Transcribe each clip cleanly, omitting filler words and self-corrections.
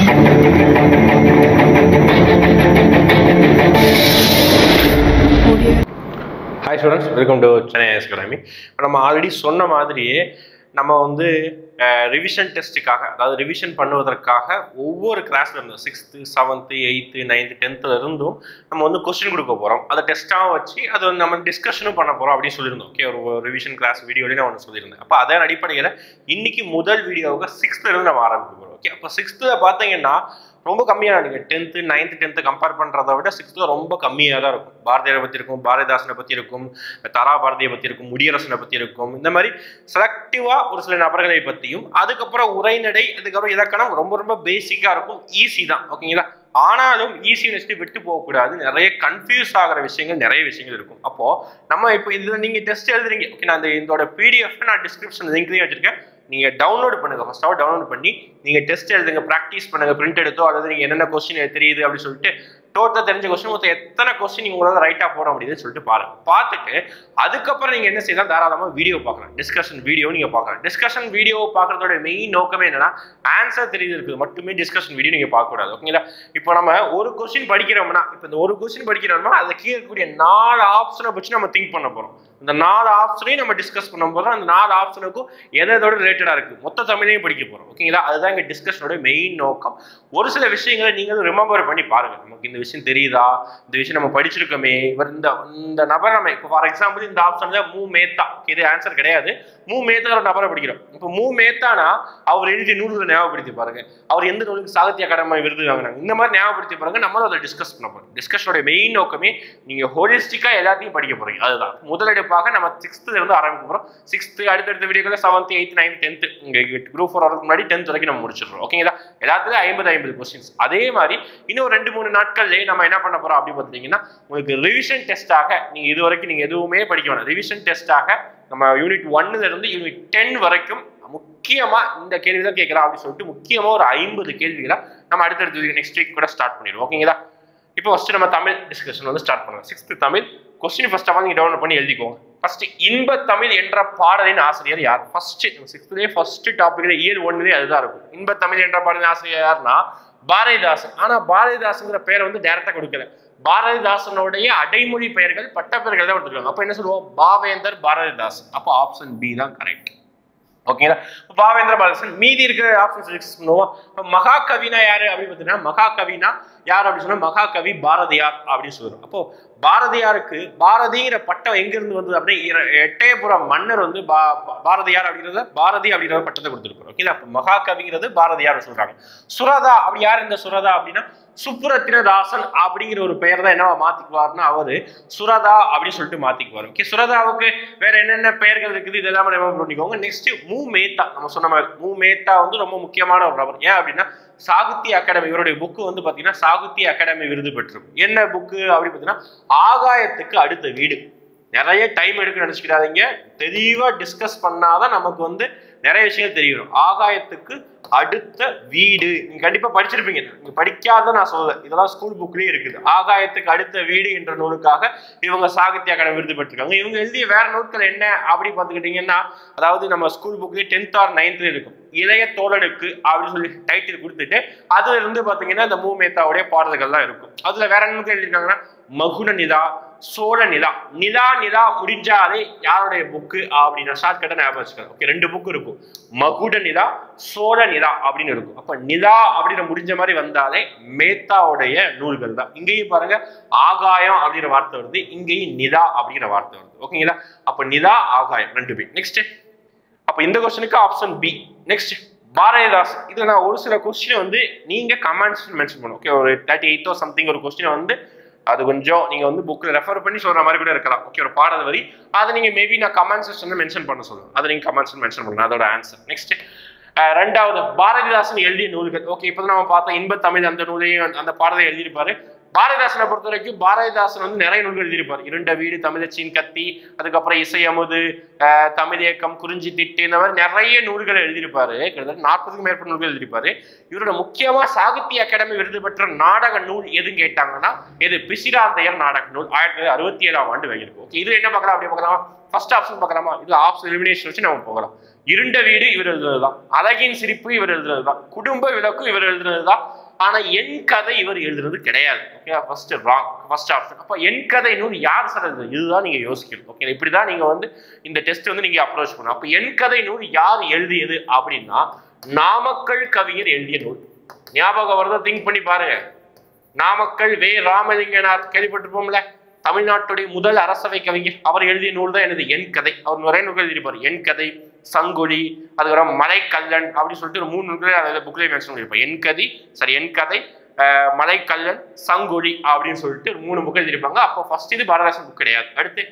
Hi students, welcome to Chennai IAS Academy. நம்ம already சொன்ன மாதிரியே நம்ம வந்து ரிவிஷன் டெஸ்ட்டுக்காக, அதாவது ரிவிஷன் பண்ணுவதற்காக ஒவ்வொரு கிளாஸ்ல இருந்தும் 6th, 7th, 8th, 9th, 10th இருந்தும் நம்ம வந்து கொஸ்டின் கொடுக்க போகிறோம். அதை டெஸ்ட்டாக வச்சு அதை வந்து நம்ம டிஸ்கஷனும் பண்ண போகிறோம் அப்படின்னு சொல்லியிருந்தோம். ஓகே, ஒரு ரிவிஷன் கிளாஸ் வீடியோலேயே நான் ஒன்று சொல்லியிருந்தேன். அப்போ அதன் அடிப்படையில் இன்னைக்கு முதல் வீடியோவுக்கு 6th இருந்து நம்ம ஆரம்பிக்க போகிறோம். ஓகே, அப்போ 6th பார்த்தீங்கன்னா ரொம்ப கம்மியாக, நீங்கள் 10th, 9th, 10th கம்பேர் பண்ணுறதை விட 6th ரொம்ப கம்மியாக தான் இருக்கும். பாரதியாரை பற்றி இருக்கும், பாரதிதாசனை பற்றி இருக்கும், தாரா பாரதியை பற்றி இருக்கும், முடியரசனை பற்றி இருக்கும். இந்த மாதிரி செலக்டிவாக ஒரு சில நபர்களை பற்றியும், அதுக்கப்புறம் உரைநடை, அதுக்கப்புறம் இலக்கணம் ரொம்ப ரொம்ப பேசிக்காக இருக்கும். ஈஸி தான், ஓகேங்களா? ஆனாலும் ஈஸி வச்சுட்டு விட்டு போகக்கூடாது. நிறைய கன்ஃபியூஸ் ஆகிற விஷயங்கள் நிறைய விஷயங்கள் இருக்கும். அப்போ நம்ம இப்போ இதில் நீங்கள் டெஸ்ட் எழுதுறீங்க, ஓகே, நான் இதோட பிடிஎஃப் நான் டிஸ்கிரிப்ஷன் லிங்க்லேயே வச்சிருக்கேன். நீங்கள் டவுன்லோட் பண்ணுங்க. ஃபர்ஸ்ட் டவுன்லோட் பண்ணி நீங்கள் டெஸ்ட் எழுதுங்க, ப்ராக்டிஸ் பண்ணுங்க, பிரிண்ட் எடுத்தோ அல்லது நீங்கள் என்னென்ன கொஸ்டின் தெரியுது அப்படின்னு சொல்லிட்டு டோட்டலாக தெரிஞ்ச கொஸ்டின் மொத்தம் எத்தனை கொஸ்டின் உங்களால் ரைட்டாக போட முடியுதுன்னு சொல்லிட்டு பாருங்க. பார்த்துட்டு அதுக்கப்புறம் நீங்கள் என்ன செய்யலாம், தாராளமாக வீடியோ பார்க்கலாம், டிஸ்கஷன் வீடியோ நீங்கள் பார்க்கலாம். டிஸ்கஷன் வீடியோ பார்க்குறதோட மெயின் நோக்கமே என்னன்னா ஆன்சர் தெரியுது இருக்குது மட்டுமே டிஸ்கஷன் வீடியோ நீங்கள் பார்க்கக்கூடாது, ஓகேங்களா? இப்போ நம்ம ஒரு கொஸ்டின் படிக்கிறோம்னா, இப்போ இந்த ஒரு கொஸ்டின் படிக்கிறோம்னா அதை கீழே இருக்கக்கூடிய 4 ஆப்ஷனை வச்சு நம்ம திங்க் பண்ண போகிறோம். இந்த 4 ஆப்ஷனையும் நம்ம டிஸ்கஸ் பண்ண போகிறோம். அந்த 4 ஆப்ஷனுக்கும் எதோட ரிலேட்டடாக இருக்குது மொத்த தமிழையும் படிக்க போகிறோம், ஓகேங்களா? அதுதான் இங்கே டிஸ்கஷனோட மெயின் நோக்கம். ஒரு சில விஷயங்களை நீங்கள் ரிமெம்பர் பண்ணி பாருங்கள். நமக்கு இந்த விஷயம் தெரியுதா, இந்த விஷயம் நம்ம படிச்சிருக்கோமே, இவர் இந்த நபர் நம்ம இப்போ ஃபார் எக்ஸாம்பிள் இந்த ஆப்ஷன்ல மூ மேத்தா, இது ஆன்சர் கிடையாது. மூ மேத்தா ஒரு நபரை படிக்கிறோம். இப்போ மூ மேத்தானா அவர் எழுதிய நூல்களை ஞாபகப்படுத்தி பாருங்க, அவர் எந்த நூலுக்கு சாகித்ய அகாடமி விருது வாங்கினாங்க, இந்த மாதிரி ஞாபகப்படுத்தி பாருங்க. நம்மளும் அதை டிஸ்கஸ் பண்ண போறோம். டிஸ்கஷனோட மெயின் நோக்கமே நீங்க ஹோலிஸ்டிக்கா எல்லாத்தையும் படிக்க போறீங்க. அதுதான் முதலெடுப்பாக நம்ம 6th இருந்து ஆரம்பிக்க போறோம். 6th அடுத்தடுத்த வீடியோக்கள் 7th, 8th, 9th, 10th இங்க குரூப் 4 வரதுக்கு முன்னாடி 10th வரைக்கும் நம்ம முடிச்சிடுறோம், ஓகேங்களா? எல்லாத்துலயும் 50 கொஸ்டின்ஸ். அதே மாதிரி இன்னும் 2-3 நாட்கள்லயே நம்ம என்ன பண்ண போறோம் அப்படி பார்த்தீங்கன்னா, உங்களுக்கு ரிவிஷன் டெஸ்டாக நீங்க இது வரைக்கும் நீங்க எதுவுமே படிக்க வேணாம். ரிவிஷன் டெஸ்டாக நம்ம யூனிட் 1ல இருந்து யூனிட் 10 வரைக்கும் முக்கியமா இந்த கேள்வி தான் கேட்கலாம் அப்படின்னு சொல்லிட்டு முக்கியமா ஒரு 50 கேள்விகளை நம்ம அடுத்தடுத்த நெக்ஸ்ட் வீக் கூட ஸ்டார்ட் பண்ணிடுவோம், ஓகேங்களா? இப்போ ஃபர்ஸ்ட் நம்ம தமிழ் டிஸ்கஷன் வந்து ஸ்டார்ட் பண்ணுவோம். 6th Tamil question first of all நீங்க டவுன்லோட் பண்ணி எழுதிக்கோங்க. ஃபர்ஸ்ட் இன்ப தமிழ் என்ற பாடலின் ஆசிரியர் யார்? ஃபர்ஸ்ட் 6th ஃபர்ஸ்ட் டாபிக்ல இயல் 1 அதுதான் இருக்கும். இன்ப தமிழ் என்ற பாடலின் ஆசிரியர் யாருன்னா பாரதிதாசன். ஆனா பாரதிதாசன்ங்கிற பேரை வந்து டைரக்டா கொடுக்கல. பாரதிதாசனுடைய அடைமொழி பெயர்கள், பட்ட பெயர்கள் தான் கொடுத்துருக்காங்க. அப்ப என்ன சொல்லுவோம், பாவேந்தர் பாரதிதாசன். அப்போ ஆப்ஷன் பி தான் கரெக்ட், ஓகேங்களா? பாவேந்திர பாரதிதாசன். மீதி இருக்கிற ஆப்ஷன்ஸ் டிஸ்கஸ் பண்ணுவோம். மகாகவினா யாரு அப்படின்னு பார்த்தீங்கன்னா, மகாகவினா யார் அப்படின்னு சொன்னா மகாகவி பாரதியார் அப்படின்னு சொல்றோம். அப்போ பாரதியாருக்கு பாரதிங்கிற பட்டம் எங்க இருந்து வந்தது அப்படின்னா, எட்டயபுரம் மன்னர் வந்து பாரதியார் அப்படிங்கிறத பாரதி அப்படிங்கிற பட்டத்தை கொடுத்துருப்பாரு, ஓகேங்களா? அப்போ மகாகவிங்கிறது பாரதியார் சொல்றாங்க. சுரதா அப்படி யார் இந்த சுரதா அப்படின்னா, சுப்புரத்தினதாசன் அப்படிங்கிற ஒரு பெயர் தான் என்னவா மாத்திக்குவாருன்னா அவரு சுரதா அப்படின்னு சொல்லிட்டு மாத்திக்குவாரு. ஓகே, சுரதாவுக்கு வேற என்னென்ன பெயர்கள் இருக்குது இதெல்லாம் ரிமெம்பர் பண்ணிக்கோங்க. நெக்ஸ்ட் மூ மேத்தா, நம்ம சொன்ன மாதிரி மூ மேத்தா வந்து ரொம்ப முக்கியமான ஒரு நபர். ஏன் அப்படின்னா சாகித்ய அகாடமி, இவருடைய புக்கு வந்து பாத்தீங்கன்னா சாகித்ய அகாடமி விருது பெற்றிருக்கும். என்ன புக்கு அப்படின்னு பாத்தீங்கன்னா ஆகாயத்துக்கு அடுத்த வீடு. நிறைய டைம் எடுக்க நினைச்சுக்கிறாதீங்க, தெளிவா டிஸ்கஸ் பண்ணாதான் நமக்கு வந்து நிறைய விஷயங்கள் தெரியும். ஆகாயத்துக்கு அடுத்த வீடு நீங்க கண்டிப்பா படிச்சிருப்பீங்க. நீங்க படிக்காத நான் சொல்ல, இதெல்லாம் ஸ்கூல் புக்லயே இருக்குது. ஆகாயத்துக்கு அடுத்த வீடு என்ற நூலுக்காக இவங்க சாகித்ய அகாடமி விருது பெற்றிருக்காங்க. இவங்க எழுதிய வேற நூல்கள் என்ன அப்படி பார்த்துக்கிட்டீங்கன்னா, அதாவது நம்ம ஸ்கூல் புக்லயே 10th or 9th இருக்கும். இளைய தோழனுக்கு அப்படின்னு சொல்லி டைட்டில் கொடுத்துட்டு அதுல இருந்து பாத்தீங்கன்னா இந்த மூ மேத்தாவுடைய பாடல்கள் தான் இருக்கும். அதுல வேற நூல்கள் எழுதியிருக்காங்கன்னா மகுட நிலா, சோழ நிலா. நிலா முடிஞ்சாலே யாருடைய புக்கு அப்படின்னா ஷார்ட்கட்டா ஞாபகம் வச்சுக்கணும். ஓகே, 2 புக்கு இருக்கும், மகுட நிலா, சோழ நிலா அப்படின்னு இருக்கும். அப்ப நிலா அப்படின்னு முடிஞ்ச மாதிரி வந்தாலே மேத்தாவுடைய நூல்கள் தான். இங்கேயும் பாருங்க ஆகாயம் அப்படிங்கிற வார்த்தை வருது, இங்கேயும் நிலா அப்படிங்கிற வார்த்தை வருது, ஓகேங்களா? அப்ப நிலா ஆகாயம் 2 நெக்ஸ்ட். அப்ப இந்த கொஸ்டினுக்கு ஆப்ஷன் பி. நெக்ஸ்ட் பாரதிதாஸ். இதுல நான் ஒரு சில கொஸ்டின் வந்து நீங்க கமெண்ட்ஸ் மென்ஷன் பண்ணும். ஓகே, ஒரு 38 சம்திங் ஒரு கொஸ்டின் வந்து அது கொஞ்சம் நீங்க வந்து புக்ல ரெஃபர் பண்ணி சொல்ற மாதிரி கூட இருக்கலாம். ஓகே, ஒரு பாடல் வரி அதை நீங்க மேபி நான் கமெண்ட் செக்ஷன்ல மென்ஷன் பண்ண சொல்லுவேன். அதை நீங்க கமெண்ட்ஸ் மென்ஷன் பண்ணுங்க, அதோட ஆன்சர். நெக்ஸ்ட் ரெண்டாவது பாரதிதாசன் எழுதிய நூல்கள். ஓகே, இப்போ நம்ம பார்த்தோம் இன்ப தமிழ், அந்த நூலையும் அந்த பாடலை எழுதியிருப்பாரு. பாரதிதாசனை பொறுத்த வரைக்கும் பாரதிதாசன் வந்து நிறைய நூல்கள் எழுதியிருப்பார். இருண்ட வீடு, தமிழச்சியின் கத்தி, அதுக்கப்புறம் இசை அமுது, தமிழ் இயக்கம், குறிஞ்சி திட்டு, இந்த மாதிரி நிறைய நூல்களை எழுதியிருப்பாரு. கிட்டத்தட்ட 40க்கும் மேற்பட்ட நூல்கள் எழுதியிருப்பாரு. இவரோட முக்கியமா சாகித்ய அகாடமி விருது பெற்ற நாடக நூல் எதுன்னு கேட்டாங்கன்னா இது பிசிராந்தையர் நாடக நூல் 1967ஆம் ஆண்டு வெளியிருக்கு. ஓகே, இது என்ன பார்க்கலாம் அப்படி பார்க்கலாமா? ஃபர்ஸ்ட் ஆப்ஷன் பார்க்கலாமா? இது ஆப்ஷன் எலிமினேஷன் வச்சு நம்ம போகலாம். இருண்ட வீடு இவர் எழுதுனதுதான், அழகின் சிரிப்பு இவர் எழுதுனதுதான், குடும்ப விளக்கு இவர் எழுதுனதுதான். ஆனா என் கதை இவர் எழுதுறது கிடையாது. Okay, first wrong, first option. அப்ப என் கதை நூல் யார் சார் எழுதுறது? இதுதான் நீங்க யோசிக்கணும். ஓகே, இப்படிதான் நீங்க வந்து இந்த டெஸ்ட் வந்து நீங்க அப்ரோச் பண்ணணும். அப்ப என் கதை நூல் யார் எழுதியது அப்படின்னா நாமக்கல் கவிஞர் எழுதிய நூல். ஞாபகம் வருதா? திங்க் பண்ணி பாருங்க. நாமக்கல் வே. ராமலிங்கனார் கேள்விப்பட்டிருப்போம்ல, தமிழ்நாட்டுடைய முதல் அரசவை கவிஞர். அவர் எழுதிய நூல் தான் எனது என் கதை. அவர் நிறைய நூல்கள் எழுதியிருப்பார். என் கதை, சங்கொலி, அதுக்கப்புறம் மலைக்கல்லன் அப்படின்னு சொல்லிட்டு ஒரு 3 நூல்களை அதில் புக்லேயே மென்ஷன் பண்ணியிருப்பார். என் கதை, மலைக்கல்லன், சங்கொலி அப்படின்னு சொல்லிட்டு ஒரு 3 புக் எழுதியிருப்பாங்க. அப்போ ஃபர்ஸ்ட் இது பாரதிதாசன் புக் கிடையாது. அடுத்து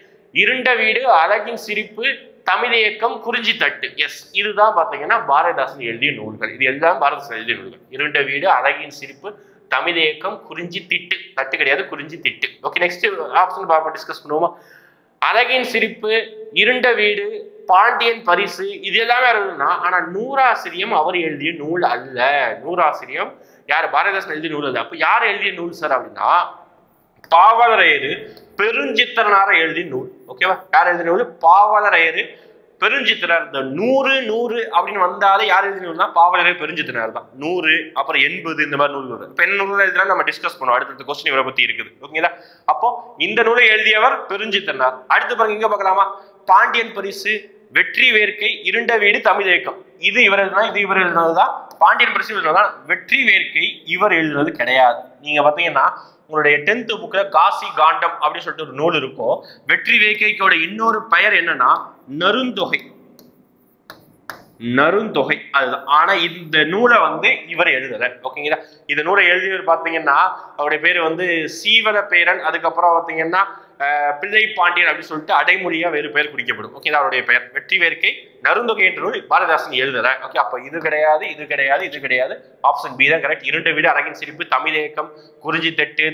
இருண்ட வீடு, அழகின் சிரிப்பு, தமிழ் இயக்கம், குறிஞ்சி தட்டு. எஸ், இதுதான் பார்த்தீங்கன்னா பாரதிதாசன் எழுதிய நூல்கள். இது எல்லாம் பாரதிதாசன் எழுதிய நூல்கள். இருண்ட வீடு, அழகின் சிரிப்பு, தமிழ் இயக்கம், குறிஞ்சி திட்டு. தட்டு கிடையாது, குறிஞ்சி திட்டு. ஓகே, நெக்ஸ்ட் ஆப்ஷன் பார்ப்போம், டிஸ்கஸ் பண்ணுவோமா? அழகின் சிரிப்பு, இருண்ட வீடு, பாண்டியன் பரிசு, இது எல்லாமே எழுதுனா, ஆனா நூறாசிரியம் அவர் எழுதிய நூல் அல்ல. நூறாசிரியம் யார்? பாரதிதாசன் எழுதிய நூல் அல்ல. அப்ப யார் எழுதிய நூல் சார் அப்படின்னா பாவலரையரு பெருஞ்சித்திரனார எழுதிய நூல். ஓகேவா? யார் எழுதிய நூல்? பாவலரையரு பெருஞ்சித்திரனார். இந்த 100 அப்படின்னு வந்தாலே யார் எழுதினா பாவலரையர் பெருஞ்சித்திரனார் தான். 100 அப்புறம் 80 இந்த மாதிரி நூல்கள். இப்ப என்ன நூல்கள் எழுதினா நம்ம டிஸ்கஸ் பண்ணுவோம். அடுத்த கொஸ்டின் இவரை பத்தி இருக்குது. ஓகேங்களா? அப்போ இந்த நூலை எழுதியவர் பெருஞ்சித்திரனார். அடுத்து பாருங்க, இங்க பார்க்கலாமா? பாண்டியன் பரிசு, வெற்றி வேர்க்கை, இருண்ட வீடு, தமிழ் இயக்கம். இது இவர் எழுதினா, இது இவர் எழுதினதுதான். பாண்டியன் பரிசு எழுதினதுதான். வெற்றி வேர்க்கை இவர் எழுதுனது கிடையாது. நீங்க பாத்தீங்கன்னா உங்களுடைய 10th புக்ல காசி காண்டம் அப்படின்னு சொல்லிட்டு ஒரு நூல் இருக்கும். வெற்றி வேர்க்கைக்கோட இன்னொரு பெயர் என்னன்னா நருந்தொகை. நருந்தொகை அதுதான். ஆனா இந்த நூலை வந்து இவர் எழுதல. ஓகேங்களா? இந்த நூலை எழுதியவர் பாத்தீங்கன்னா அவருடைய பேரு வந்து சீவல பேரன். அதுக்கப்புறம் பாத்தீங்கன்னா பிள்ளை பாண்டியன் அப்படின்னு சொல்லிட்டு அடைமொழியா வேறு பெயர் குறிக்கப்படும். ஓகே, அவருடைய பெயர் வெற்றி வேர்க்கை, நருந்தொகை என்ற நூல் பாரதிதாசன் எழுதல. ஓகே, அப்ப இது கிடையாது, இது கிடையாது, இது கிடையாது. ஆப்ஷன் பி தான் கரெக்ட். இருண்ட வீடு, அழகின் சிரிப்பு, தமிழ் இயக்கம், குறிஞ்சி தட்டு,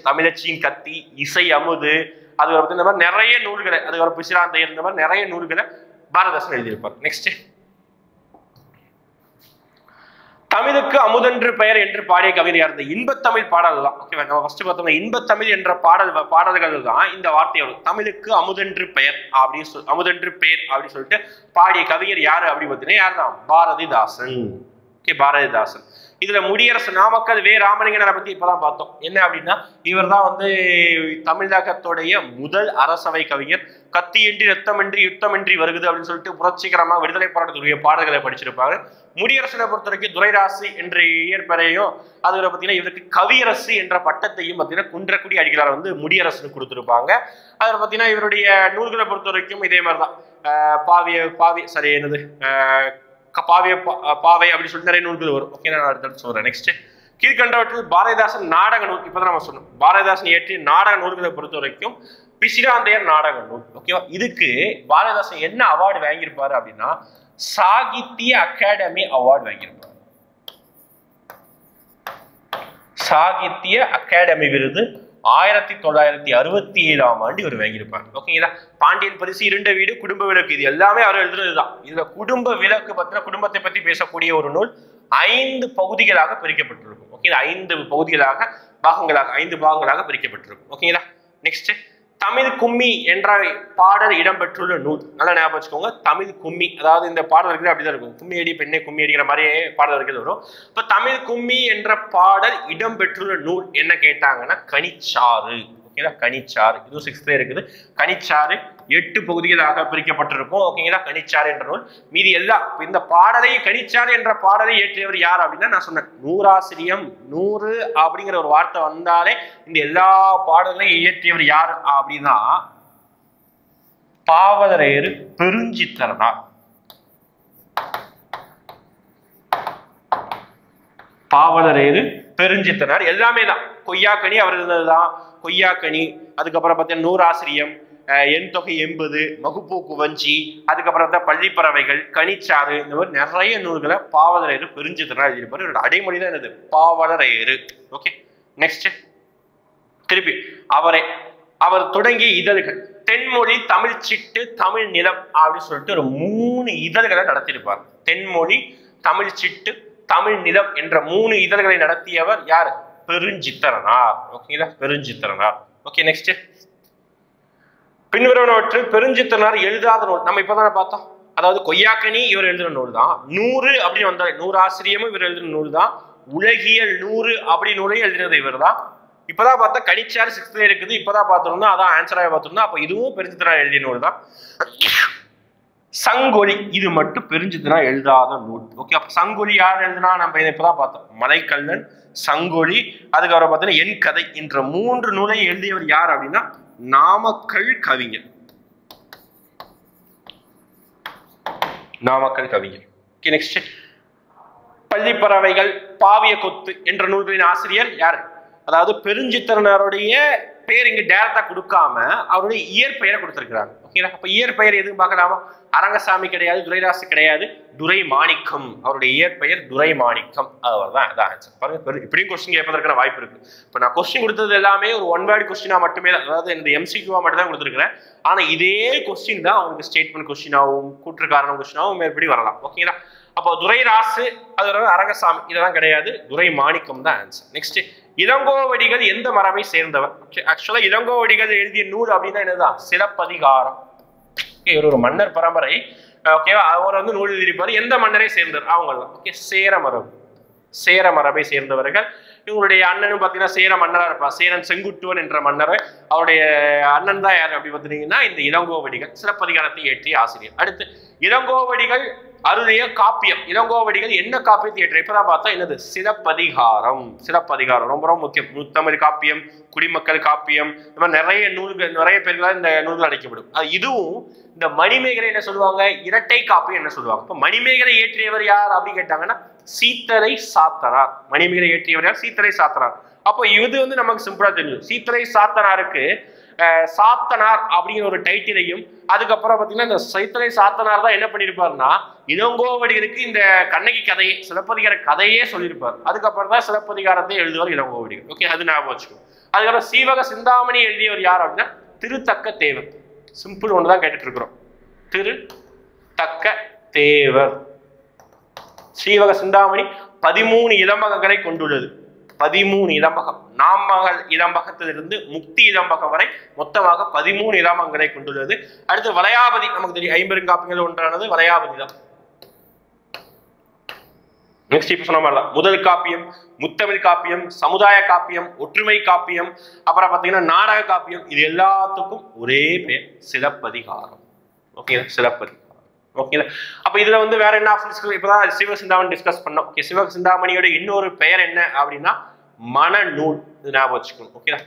தமிழச்சியின் கத்தி, இசை அமுது, அதுக்கப்புறம் இந்த மாதிரி நிறைய நூல்களை, அதுக்கப்புறம் பிசிராந்தையர், இந்த மாதிரி நிறைய நூல்களை பாரதிதாசன் எழுதியிருப்பார். நெக்ஸ்ட், தமிழுக்கு அமுதென்று பெயர் என்று பாடிய கவிதை யார்? இந்த இன்பத்தமிழ் பாடல் தான். ஓகேவா? நம்ம ஃபர்ஸ்ட் பார்த்தோம்னா இன்பத்தமிழ் என்ற பாடல்கள் தான் இந்த வார்த்தை வரும். தமிழுக்கு அமுதென்று பெயர் அப்படின்னு அமுதென்று பெயர் அப்படின்னு சொல்லிட்டு பாடிய கவிஞர் யாரு அப்படின்னு பார்த்தீங்கன்னா யார் தான்? பாரதிதாசன். ஓகே, பாரதிதாசன். இதுல முடியரசு நாமக்கல் வே. ராமலிங்கனாரை பத்தி இப்பதான் பார்த்தோம். என்ன அப்படின்னா இவர் தான் வந்து தமிழகத்துடைய முதல் அரசவை கவிஞர். கத்தியின்றி ரத்தமின்றி யுத்தமின்றி வருகுது அப்படின்னு சொல்லிட்டு புரட்சிகரமா விடுதலை போராட்டத்துடைய பாடல்களை படிச்சிருப்பாரு. முடியரசனை பொறுத்த வரைக்கும் துரைராசி என்ற இயற்பெயரையும், அதுல பார்த்தீங்கன்னா இவருக்கு கவியரசு என்ற பட்டத்தையும் பார்த்தீங்கன்னா குன்றக்குடி அடிகளார் வந்து முடியரசுன்னு கொடுத்துருப்பாங்க. அதில் பார்த்தீங்கன்னா இவருடைய நூல்களை பொறுத்த வரைக்கும் இதே மாதிரிதான். பாவை அப்படின்னு சொல்லிட்டு நிறைய நூல்கள் வரும். ஓகே, நான் அடுத்து சொல்றேன். நெக்ஸ்ட், கீழ்கண்டவற்றில் பாரதிதாசன் நாடக நூல். இப்பதான் நம்ம சொன்னோம் பாரதிதாசன் இயற்றிய நாடக நூல்களை பொறுத்த வரைக்கும் பிசிராந்தையர் நாடக நூல். ஓகேவா? இதுக்கு பாரதிதாசன் என்ன அவார்டு வாங்கியிருப்பாரு அப்படின்னா சாகித்ய அகாடமி அவார்டு வாங்கியிருப்பார். சாகித்ய அகாடமி விருது 1967ஆம் ஆண்டு இவர் வாங்கியிருப்பார். ஓகேங்களா? பாண்டியன் பரிசு, இருண்ட வீடு, குடும்ப விளக்கு, இது எல்லாமே அவர் எழுதுனதுதான். இதுல குடும்ப விளக்கு பத்தின குடும்பத்தை பத்தி பேசக்கூடிய ஒரு நூல் 5 பகுதிகளாக பிரிக்கப்பட்டிருக்கும். ஓகே, 5 பகுதிகளாக 5 பாகங்களாக பிரிக்கப்பட்டிருக்கும். ஓகேங்களா? நெக்ஸ்ட், தமிழ் கும்மி என்ற பாடல் இடம்பெற்றுள்ள நூல். நல்லா ஞாபகம் வச்சுக்கோங்க. தமிழ் கும்மி, அதாவது இந்த பாடல் இருக்கிறது அப்படிதான் இருக்கும். கும்மி அடி பெண்ணை கும்மி அடிக்கிற மாதிரியே பாடல் இருக்கிறது வரும். இப்ப தமிழ் கும்மி என்ற பாடல் இடம்பெற்றுள்ள நூல் என்ன கேட்டாங்கன்னா கனிச்சாறு. ஓகேங்களா? கனிச்சாறு, இதுவும் 6th இருக்குது. கனிச்சாறு 8 பகுதிகளாக பிரிக்கப்பட்டிருக்கும். ஓகேங்களா? கனிச்சாறு என்ற நூல். மீதி எல்லாம் இந்த பாடலை, கனிச்சாறு என்ற பாடலை இயற்றியவர் யார் அப்படின்னா நான் சொன்னேன் நூறாசிரியம். 100 அப்படிங்கிற ஒரு வார்த்தை வந்தாலே இந்த எல்லா பாடலையும் இயற்றியவர் யார் அப்படின்னா பாவலரையர் பெருஞ்சித்திரனார். பாவலரையர் பெருஞ்சித்திரனார் எல்லாமே தான். கொய்யாக்கனி அவர் இருந்ததுதான். கொய்யாக்கனி, அதுக்கப்புறம் பார்த்தீங்கன்னா நூறாசிரியம், எண் தொகை 80, மகுப்பூ குவஞ்சி, அதுக்கப்புறம் தான் பள்ளிப்பறவைகள், கனிச்சாறு, இந்த மாதிரி நிறைய நூல்களை பாவலரையர் பெருஞ்சித்திரனார் எழுதியிருப்பாரு. இவரோட அடைமொழி தான் என்னது? பாவலரையர். ஓகே, நெக்ஸ்ட், திருப்பி அவர் தொடங்கிய இதழ்கள் தென்மொழி, தமிழ் சிட்டு, தமிழ் நிலம் அப்படின்னு சொல்லிட்டு ஒரு 3 இதழ்களை நடத்தியிருப்பார். தென்மொழி, தமிழ் சிட்டு, தமிழ் நிலம் என்ற 3 இதழ்களை நடத்தியவர் யாரு? பெருஞ்சித்திரனார். ஓகேங்களா, பெருஞ்சித்திரனார். Okay, next. பின்வருவனவற்றில் பெருஞ்சித்திரனார் எழுதாத நூல் நம்ம இப்பதானே பார்த்தோம். அதாவது கொய்யாக்கனி இவர் எழுதின நூல் தான். 100 அப்படின்னு வந்தாரு, 100 ஆசிரியமும் இவர் எழுதின நூல் தான். உலகியல் 100 அப்படி நூலையும் எழுதினது இவர் தான். இப்பதான் பார்த்தா கணிச்சாரு 6th இருக்குது. இப்பதான் பார்த்திருந்தோம், அதான் ஆன்சராக பார்த்திருந்தோம். அப்ப இதுவும் பெருஞ்சித்திரனார் எழுதிய நூல் தான். சங்கொலி இது மட்டும் பெருஞ்சித்திரனார் எழுதாத நூல். ஓகே, அப்ப சங்கொலி யார் எழுதினா நம்ம இதை இப்பதான் பார்த்தோம். மலைக்கல்லன், சங்கொலி, அதுக்கப்புறம் பார்த்தீங்கன்னா என் கதை என்ற 3 நூலை எழுதியவர் யார் அப்படின்னா நாமக்கல் கவிஞர். நாமக்கல் கவிஞர். Okay, next. பள்ளிப்பறவைகள், பாவிய கொத்து என்ற நூல்களின் ஆசிரியர் யாரு? அதாவது பெருஞ்சித்திரனாருடைய பேர் இங்க டைரக்டா கொடுக்காம அவருடைய இயற்பெயரை கொடுத்திருக்கிறாங்க. ஓகேங்களா, அப்ப இயற்பெயர் எதுவும் பார்க்கலாமா? அரங்கசாமி கிடையாது, துரைராசு கிடையாது, துரை மாணிக்கம். அவருடைய இயற்பெயர் துரை மாணிக்கம். அவர் தான் அதான் ஆன்சர். பாருங்க, இப்படியும் கொஸ்டின் கேட்பதற்கான வாய்ப்பு இருக்கு. இப்ப நான் கொஸ்டின் கொடுத்தது எல்லாமே ஒரு 1 வேர்ட் கொஸ்டினா மட்டுமே, அதாவது இந்த எம்சிக்யூவா மட்டும் தான் கொடுத்துருக்கிறேன். ஆனா இதே கொஸ்டின் தான் அவங்களுக்கு ஸ்டேட்மெண்ட் கொஸ்டினாவும் கூற்று காரணம் கொஸ்டினாவும் மேற்படி வரலாம். ஓகேங்களா, அப்போ துரைராசு, அது அரங்கசாமி இதெல்லாம் கிடையாது, துரை மாணிக்கம் தான் ஆன்சர். நெக்ஸ்ட், இளங்கோவடிகள் எந்த மரபை சேர்ந்தவர்? ஆக்சுவலா இளங்கோவடிகள் எழுதிய நூல் அப்படின்னா என்னதான்? சிலப்பதிகாரம். இவர் ஒரு மன்னர் பரம்பரை. ஓகேவா, அவர் வந்து நூல் எழுதியிருப்பார். எந்த மன்னரை சேர்ந்தவர்? அவங்க தான். ஓகே, சேர மரபு. சேர மரபை சேர்ந்தவர்கள். இவங்களுடைய அண்ணனும் பார்த்தீங்கன்னா சேர மன்னராக இருப்பார். சேரன் செங்குட்டுவன் என்ற மன்னர். அவருடைய அண்ணன் தான் யார் அப்படி பார்த்தீங்கன்னா இந்த இளங்கோவடிகள், சிலப்பதிகாரத்தை இயற்றிய ஆசிரியர். அடுத்து இளங்கோவடிகள் அருளிய காப்பியம். இளங்கோவடிகள் என்ன காப்பியத்தை இயற்ற? இப்பதான் பார்த்தா என்னது? சிலப்பதிகாரம். சிலப்பதிகாரம் ரொம்ப ரொம்ப முக்கியம். முத்தமிழ் காப்பியம், குடிமக்கள் காப்பியம், இந்த மாதிரி நிறைய நூல்கள், நிறைய பேர்களால் இந்த நூல்கள் அழைக்கப்படும். இதுவும் இந்த மணிமேகலை என்ன சொல்லுவாங்க? இரட்டை காப்பியம் என்ன சொல்லுவாங்க? இப்போ மணிமேகலை இயற்றியவர் யார் அப்படின்னு கேட்டாங்கன்னா சீத்தலை சாத்தனார். மணிமேகலை இயற்றியவர் யார்? சீத்தலை சாத்தனார். அப்போ இது வந்து நமக்கு சிம்பிளா தெரியும். சீத்தலை சாத்தனாருக்கு சாத்தனார் அப்படிங்கிற ஒரு டைட்டிலையும், அதுக்கப்புறம் பார்த்தீங்கன்னா இந்த சைத்தலை சாத்தனார் தான் என்ன பண்ணியிருப்பாருன்னா இளங்கோவடிகளுக்கு இந்த கண்ணகி கதையை, சிலப்பதிகார கதையே சொல்லியிருப்பார். அதுக்கப்புறம் தான் சிலப்பதிகாரத்தை எழுதுவார் இளங்கோவடிகள். ஓகே, அது ஞாபகம் வச்சுக்கணும். அதுக்கப்புறம் சீவக சிந்தாமணி எழுதியவர் யார் அப்படின்னா திருத்தக்க தேவர். சிம்பிள் ஒன்று தான் கேட்டுட்டு இருக்கிறோம். திருத்தக்க தேவர். சீவக சிந்தாமணி 13 இளம்பகங்களை கொண்டுள்ளது. 13 இளம்பகம். நாமகள் இளம்பகத்திலிருந்து முக்தி இளம்பகம் வரை மொத்தமாக 13 இளம்பகங்களை கொண்டுள்ளது. அடுத்து வளையாபதி, நமக்கு தெரியும் 50 காப்பியங்கள் ஒன்றானது வளையாபதி தான். நெக்ஸ்ட் இப்ப சொன்ன மாதிரிதான் முதல் காப்பியம், முத்தமிழ் காப்பியம், சமுதாய காப்பியம், ஒற்றுமை காப்பியம், அப்புறம் பாத்தீங்கன்னா நாடக காப்பியம். இது எல்லாத்துக்கும் ஒரே பேர் சிலப்பதிகாரம். ஓகே, சிலப்பதிகாரம். ஓகேங்களா, அப்ப இதுல வந்து வேற என்ன ஆப்ஷன்ஸ்? இப்பதான் சிவசிந்தாமணி டிஸ்கஸ் பண்ணோம். ஓகே, சிவசிந்தாமணியோட இன்னொரு பெயர் என்ன அப்படின்னா மனநூல். இது ஞாபகம் வச்சுக்கணும். ஓகேங்களா,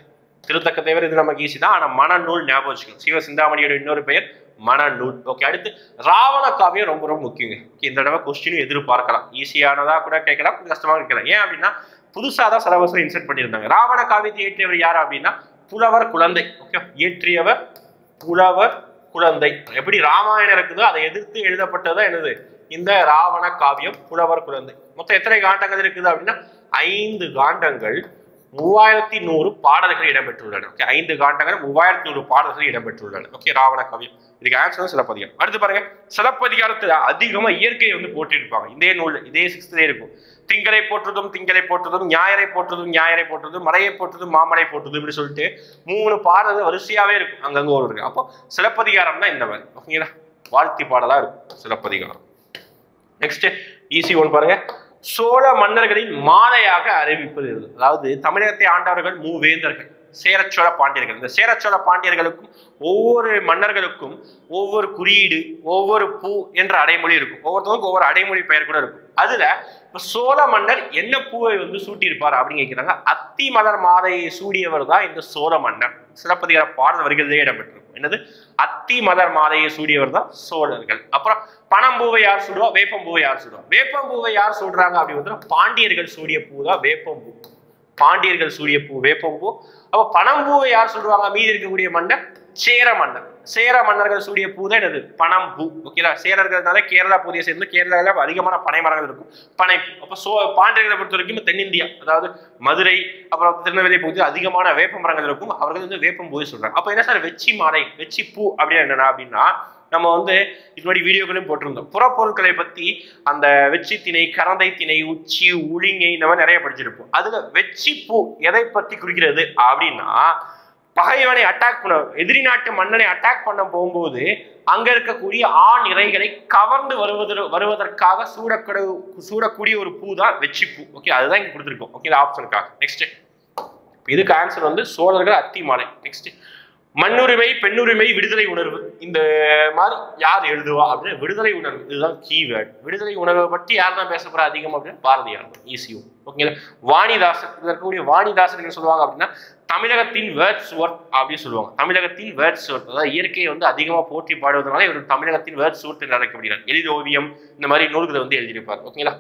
திருத்தக்க தேவர் இது நமக்கு ஈஸி தான், ஆனா மனநூல் ஞாபகம் வச்சுக்கணும். சிவசிந்தாமணியோட இன்னொரு பெயர் மனநூல். ஓகே, அடுத்து ராவண காவியம் ரொம்ப ரொம்ப முக்கியங்க. இந்த தடவை கொஸ்டினும் எதிர்பார்க்கலாம். ஈஸியானதா கூட கேட்கலாம், கஷ்டமா கேட்கலாம். ஏன் அப்படின்னா புதுசா தான் சிலபஸ் இன்சர்ட் பண்ணியிருந்தாங்க. ராவண காவியத்தை இயற்றியவர் யார் அப்படின்னா புலவர் குழந்தை. ஓகே, இயற்றியவர் புலவர் குழந்தை. எப்படி ராமாயணம் இருக்குதோ அதை எதிர்த்து எழுதப்பட்டதுதான் என்னது இந்த ராவண காவியம், புலவர் குழந்தை. மொத்தம் எத்தனை காண்டங்கள் இருக்குது அப்படின்னா 5 காண்டங்கள், 3100 பாடல்கள் இடம்பெற்றுள்ளன. ஓகே, 5 காண்டங்கள், 3100 பாடல்கள் இடம்பெற்றுள்ளன. ஓகே, ராவண காவியம். இதுக்கு ஆன்சர் சிலப்பதிகாரம். அடுத்து பாருங்க, சிலப்பதிகாரத்துல அதிகமா இயற்கையை வந்து போட்டிருப்பாங்க. இதே நூல் இதே 6th இருக்கும். திங்களை போற்றுதும் திங்களை போற்றுதும், ஞாயிறை போற்றுதும் ஞாயிறை போற்றுதும், மலையை போற்றுதும் மாமலை போற்றுதும் இப்படி சொல்லிட்டு 3 பாடல்கள் வரிசையாவே இருக்கும். அங்கங்க ஒரு இருக்கு. அப்போ சிலப்பதிகாரம் தான் இந்த மாதிரி. ஓகேங்களா, வாழ்த்தி பாடலா இருக்கும் சிலப்பதிகாரம். நெக்ஸ்ட் ஈஸி ஒன் பாருங்க. சோழ மன்னர்களின் மாலையாக அறிவிப்பது. அதாவது தமிழகத்தை ஆண்டவர்கள் மூவேந்தர்கள், சேரச்சோழ பாண்டியர்கள். இந்த சேரச்சோழ பாண்டியர்களுக்கும் ஒவ்வொரு மன்னர்களுக்கும் ஒவ்வொரு குறியீடு, ஒவ்வொரு பூ என்ற அடைமொழி இருக்கும். ஒவ்வொருத்தவங்களுக்கும் ஒவ்வொரு அடைமொழி பெயர் கூட இருக்கும். அதுல இப்ப சோழ மன்னர் என்ன பூவை வந்து சூட்டியிருப்பார் அப்படின்னு கேட்கிறாங்க. அத்தி மலர் மாலையை சூடியவர் தான் இந்த சோழ மன்னர். சிலப்பதிகார பாடல் வரிகளிலே இடம்பெற்றிருக்கும். என்னது? அத்தி மலர் மாலையை சூடியவர் தான் சோழர்கள். அப்புறம் பனம்பூவை யார் சூடுவா? வேப்பம்பூவை யார் சூடுவா? வேப்பம்பூவை யார் சூடுறாங்க அப்படின்னு பாண்டியர்கள் சூடிய பூ தான் வேப்பம்பூ. பாண்டியர்கள் சூடிய பூ வேப்பம்பூ. அப்ப பனம்பூவை யார் சொல்லுவாங்க? மீதி இருக்கக்கூடிய மன்னர் சேர மன்னர். சேர மன்னர்கள் சூடிய பூ தான் என்னது பனம் பூ. ஓகேங்களா, சேரர்கள்னால கேரளா பகுதியை சேர்ந்து கேரளாவில் அதிகமான பனை மரங்கள் இருக்கும், பனை. அப்போ பாண்டியர்களை பொறுத்த வரைக்கும் தென்னிந்தியா, அதாவது மதுரை அப்புறம் திருநெல்வேலி பகுதியில் அதிகமான வேப்ப மரங்கள் இருக்கும். அவர்கள் வந்து வேப்பம் பூ சொல்றாங்க. அப்போ என்ன சார் வெச்சி மாலை, வெச்சி பூ அப்படின்னு என்னன்னா அப்படின்னா, நம்ம வந்து இதுபடி வீடியோக்களையும் போட்டிருந்தோம். புறப்பொருட்களை பத்தி அந்த வெச்சி திணை, கரந்தை திணை, உச்சி, உளிங்கை இந்த மாதிரி நிறைய படிச்சிருப்போம். அதுல வெச்சி பூ எதை பத்தி குறிக்கிறது அப்படின்னா, பகைவனை அட்டாக் பண்ண, எதிரி நாட்டு மன்னனை அட்டாக் பண்ண போகும்போது அங்க இருக்கக்கூடிய ஆண் இறைகளை கவர்ந்து வருவதற்காக சூடக்கூடிய ஒரு பூ தான் வெச்சி பூ. ஓகே, அதுதான் இங்க கொடுத்துருக்கோம். ஓகே, ஆப்ஷனுக்காக. நெக்ஸ்ட் இதுக்கு ஆன்சர் வந்து சோழர்கள் அத்தி மாலை. நெக்ஸ்ட் மண்ணுரிமை, பெண்ணுரிமை, விடுதலை உணர்வு, இந்த மாதிரி யார் எழுதுவா அப்படின்னா விடுதலை உணர்வு, இதுதான் கீவேர்ட். விடுதலை உணர்வை பற்றி யார் தான் பேச போறா அதிகம் அப்படின்னா பாரதியார் தான். ஈஸியும். ஓகேங்களா. வாணிதாசன், இதில் இருக்கக்கூடிய வாணிதாசன் என்ன சொல்லுவாங்க அப்படின்னா தமிழகத்தின் வேர்ட்ஸ்வொர்த் அப்படின்னு சொல்லுவாங்க. தமிழகத்தின் வேர்ட்ஸ்வொர்த், அதாவது இயற்கையை வந்து அதிகமாக போற்றி பாடுவதனால இவர் தமிழகத்தின் வேர்ட்ஸ்வொர்த் என்று அழைக்கப்படுகிறார். எளித ஓவியம் இந்த மாதிரி நூல்களை வந்து எழுதியிருப்பார். ஓகேங்களா.